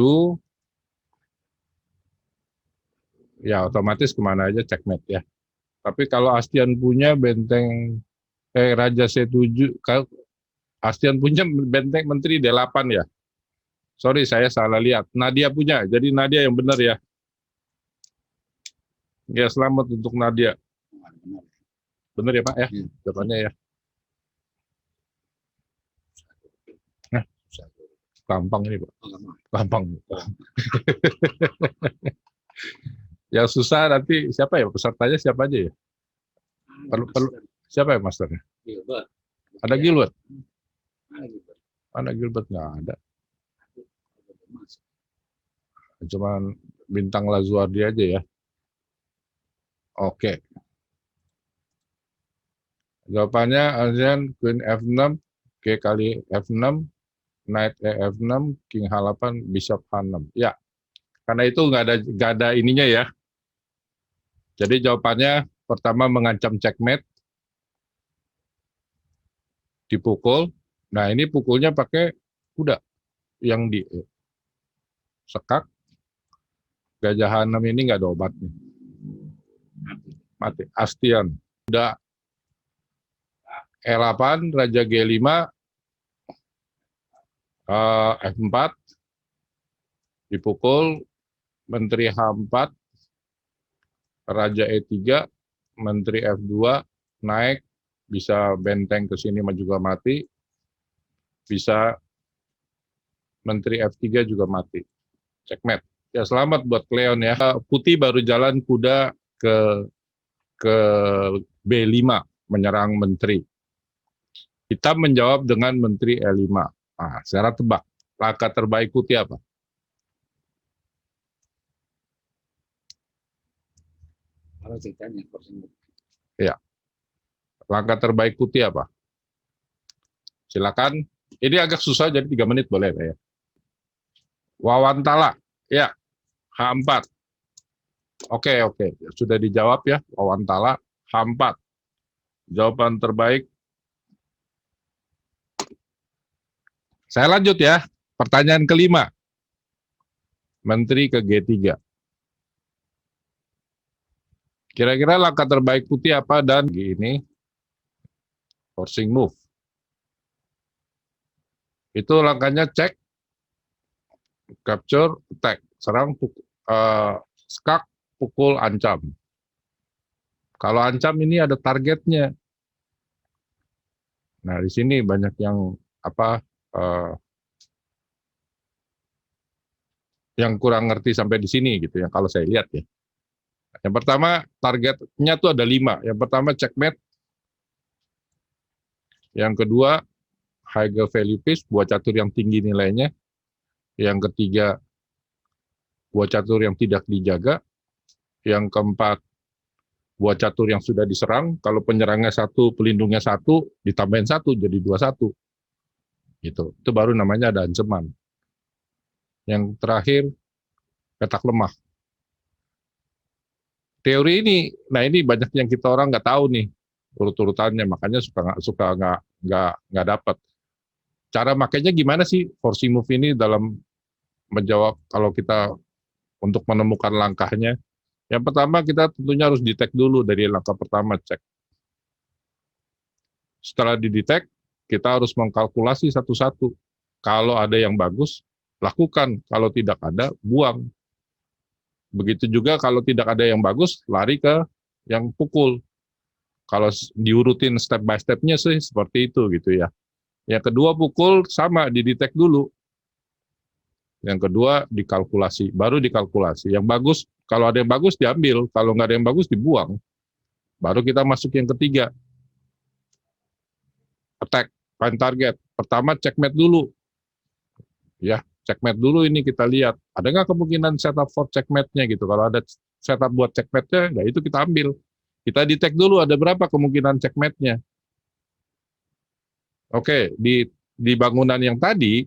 ya otomatis kemana aja checkmate ya. Tapi kalau Astian punya benteng Raja C7, kalau Astian punya benteng Menteri D8 ya. Sorry, saya salah lihat. Nadia punya, jadi Nadia yang benar ya. Ya, selamat untuk Nadia. Benar ya Pak ya? Jawabannya ya. Nah, gampang ini Pak. Gampang. Yang susah nanti siapa ya? Pesertanya siapa aja ya? Perlu siapa ya masternya? Gilbert. Ada Gilbert? Mana Gilbert? Nggak ada. Cuman bintang Lazuardi aja ya. Oke. Jawabannya ASEAN Queen F6, G kali F6, Knight E6, King H8, Bishop H6. Ya, karena itu nggak ada ininya ya. Jadi jawabannya pertama mengancam checkmate, dipukul. Nah ini pukulnya pakai kuda yang di sekak. Gajah H6 ini nggak ada obatnya. Mati. Astian. Kuda E8, Raja G5, F4, dipukul, Menteri H4, Raja E3, Menteri F2 naik, bisa benteng ke sini juga mati, bisa Menteri F3 juga mati. Checkmate. Ya selamat buat Cleon ya. Putih baru jalan kuda ke B5 menyerang Menteri. Hitam menjawab dengan Menteri E5. Nah, secara tebak, langkah terbaik putih apa? Kalau ceritanya forcing move. Ya, langkah terbaik putih apa? Silakan. Ini agak susah jadi 3 menit boleh ya. Wawantala. Ya, H4. Oke. Sudah dijawab ya, Wawantala H4. Jawaban terbaik. Saya lanjut ya. Pertanyaan kelima. Menteri ke G3. Kira-kira langkah terbaik putih apa dan gini forcing move. Itu langkahnya cek, capture, attack, serang, skak, pukul, ancam. Kalau ancam ini ada targetnya. Nah di sini banyak yang yang kurang ngerti sampai di sini gitu ya kalau saya lihat ya. Yang pertama targetnya tuh ada 5. Yang pertama checkmate. Yang kedua higher value piece, buah catur yang tinggi nilainya. Yang ketiga buah catur yang tidak dijaga. Yang keempat buah catur yang sudah diserang. Kalau penyerangnya 1, pelindungnya 1, ditambahin 1 jadi 21. Gitu. Itu baru namanya ada ancaman. Yang terakhir petak lemah. Teori ini, nah ini banyak yang kita orang nggak tahu nih urut-urutannya, makanya suka nggak dapat. Cara makanya gimana sih forcing move ini dalam menjawab kalau kita untuk menemukan langkahnya? Yang pertama kita tentunya harus detect dulu dari langkah pertama cek. Setelah didetect, kita harus mengkalkulasi satu-satu. Kalau ada yang bagus, lakukan. Kalau tidak ada, buang. Begitu juga kalau tidak ada yang bagus, lari ke yang pukul. Kalau diurutin step by step-nya sih seperti itu gitu ya. Yang kedua pukul sama didetect dulu. Yang kedua dikalkulasi, baru dikalkulasi. Yang bagus, kalau ada yang bagus diambil, kalau nggak ada yang bagus dibuang. Baru kita masuk yang ketiga. Attack, find target. Pertama checkmate dulu. Ya, checkmate dulu ini kita lihat. Ada nggak kemungkinan setup for checkmate-nya gitu. Kalau ada setup buat checkmate-nya, ya itu kita ambil. Kita detect dulu ada berapa kemungkinan checkmate-nya. Oke, di bangunan yang tadi,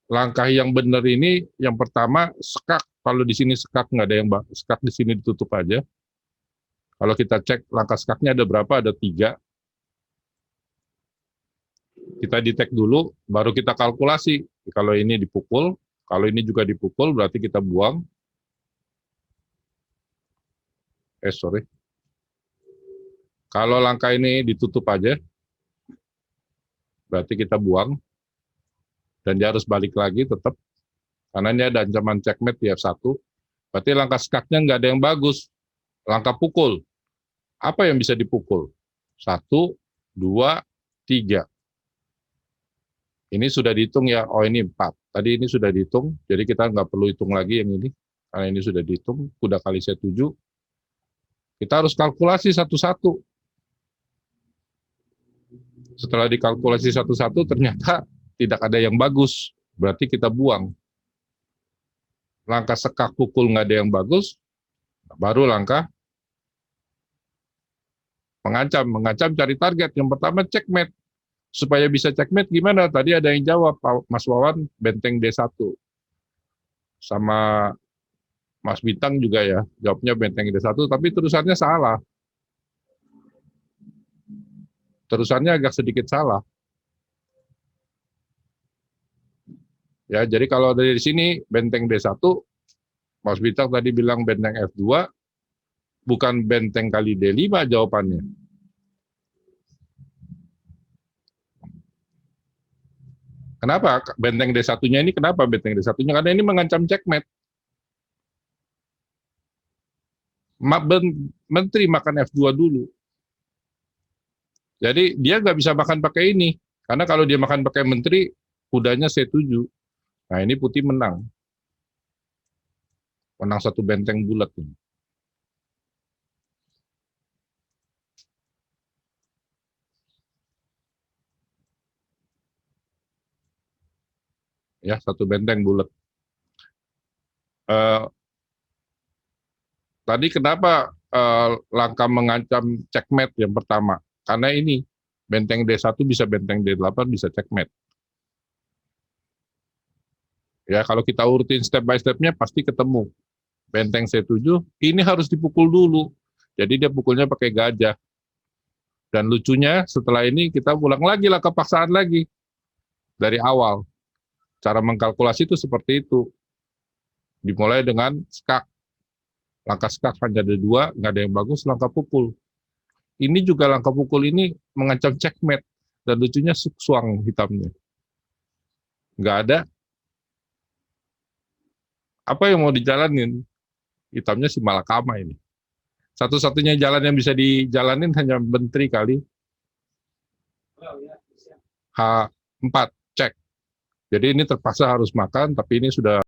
langkah yang benar ini yang pertama skak. Kalau di sini skak nggak ada yang skak, di sini ditutup aja. Kalau kita cek langkah skaknya ada berapa? Ada 3. Kita detect dulu, baru kita kalkulasi. Kalau ini dipukul, kalau ini juga dipukul, berarti kita buang. Sorry. Kalau langkah ini ditutup aja, berarti kita buang. Dan dia harus balik lagi tetap. Karena ini ada ancaman checkmate di F1. Berarti langkah skaknya nggak ada yang bagus. Langkah pukul. Apa yang bisa dipukul? 1, 2, 3. Ini sudah dihitung ya, oh ini 4. Tadi ini sudah dihitung, jadi kita nggak perlu hitung lagi yang ini. Karena ini sudah dihitung, kuda kali C7. Kita harus kalkulasi satu-satu. Setelah dikalkulasi satu-satu, ternyata tidak ada yang bagus. Berarti kita buang. Langkah sekak pukul nggak ada yang bagus, baru langkah mengancam. Mengancam cari target. Yang pertama checkmate. Supaya bisa checkmate gimana? Tadi ada yang jawab, Mas Wawan, benteng D1. Sama Mas Bintang juga ya, jawabnya benteng D1, tapi terusannya salah. Terusannya agak sedikit salah. Ya, jadi kalau dari sini benteng D1, Mas Bintang tadi bilang benteng F2, bukan benteng kali D5 jawabannya. Kenapa benteng D1-nya ini? Kenapa benteng D1-nya? Karena ini mengancam checkmate. Menteri makan F2 dulu. Jadi dia nggak bisa makan pakai ini. Karena kalau dia makan pakai menteri, kudanya C7. Nah ini putih menang. Menang satu benteng bulat ini. Ya, satu benteng bulat. Tadi kenapa langkah mengancam checkmate yang pertama? Karena ini, benteng D1 bisa benteng D8 bisa checkmate. Ya, kalau kita urutin step by step-nya pasti ketemu. Benteng C7, ini harus dipukul dulu. Jadi dia pukulnya pakai gajah. Dan lucunya setelah ini kita ulang lagi lah kepaksaan lagi. Dari awal. Cara mengkalkulasi itu seperti itu. Dimulai dengan skak. Langkah skak hanya ada 2, nggak ada yang bagus, langkah pukul. Ini juga langkah pukul ini mengancam checkmate. Dan lucunya suksuang hitamnya. Nggak ada. Apa yang mau dijalanin? Hitamnya si Malakama ini. Satu-satunya jalan yang bisa dijalanin hanya menteri kali. H4, cek. Jadi ini terpaksa harus makan, tapi ini sudah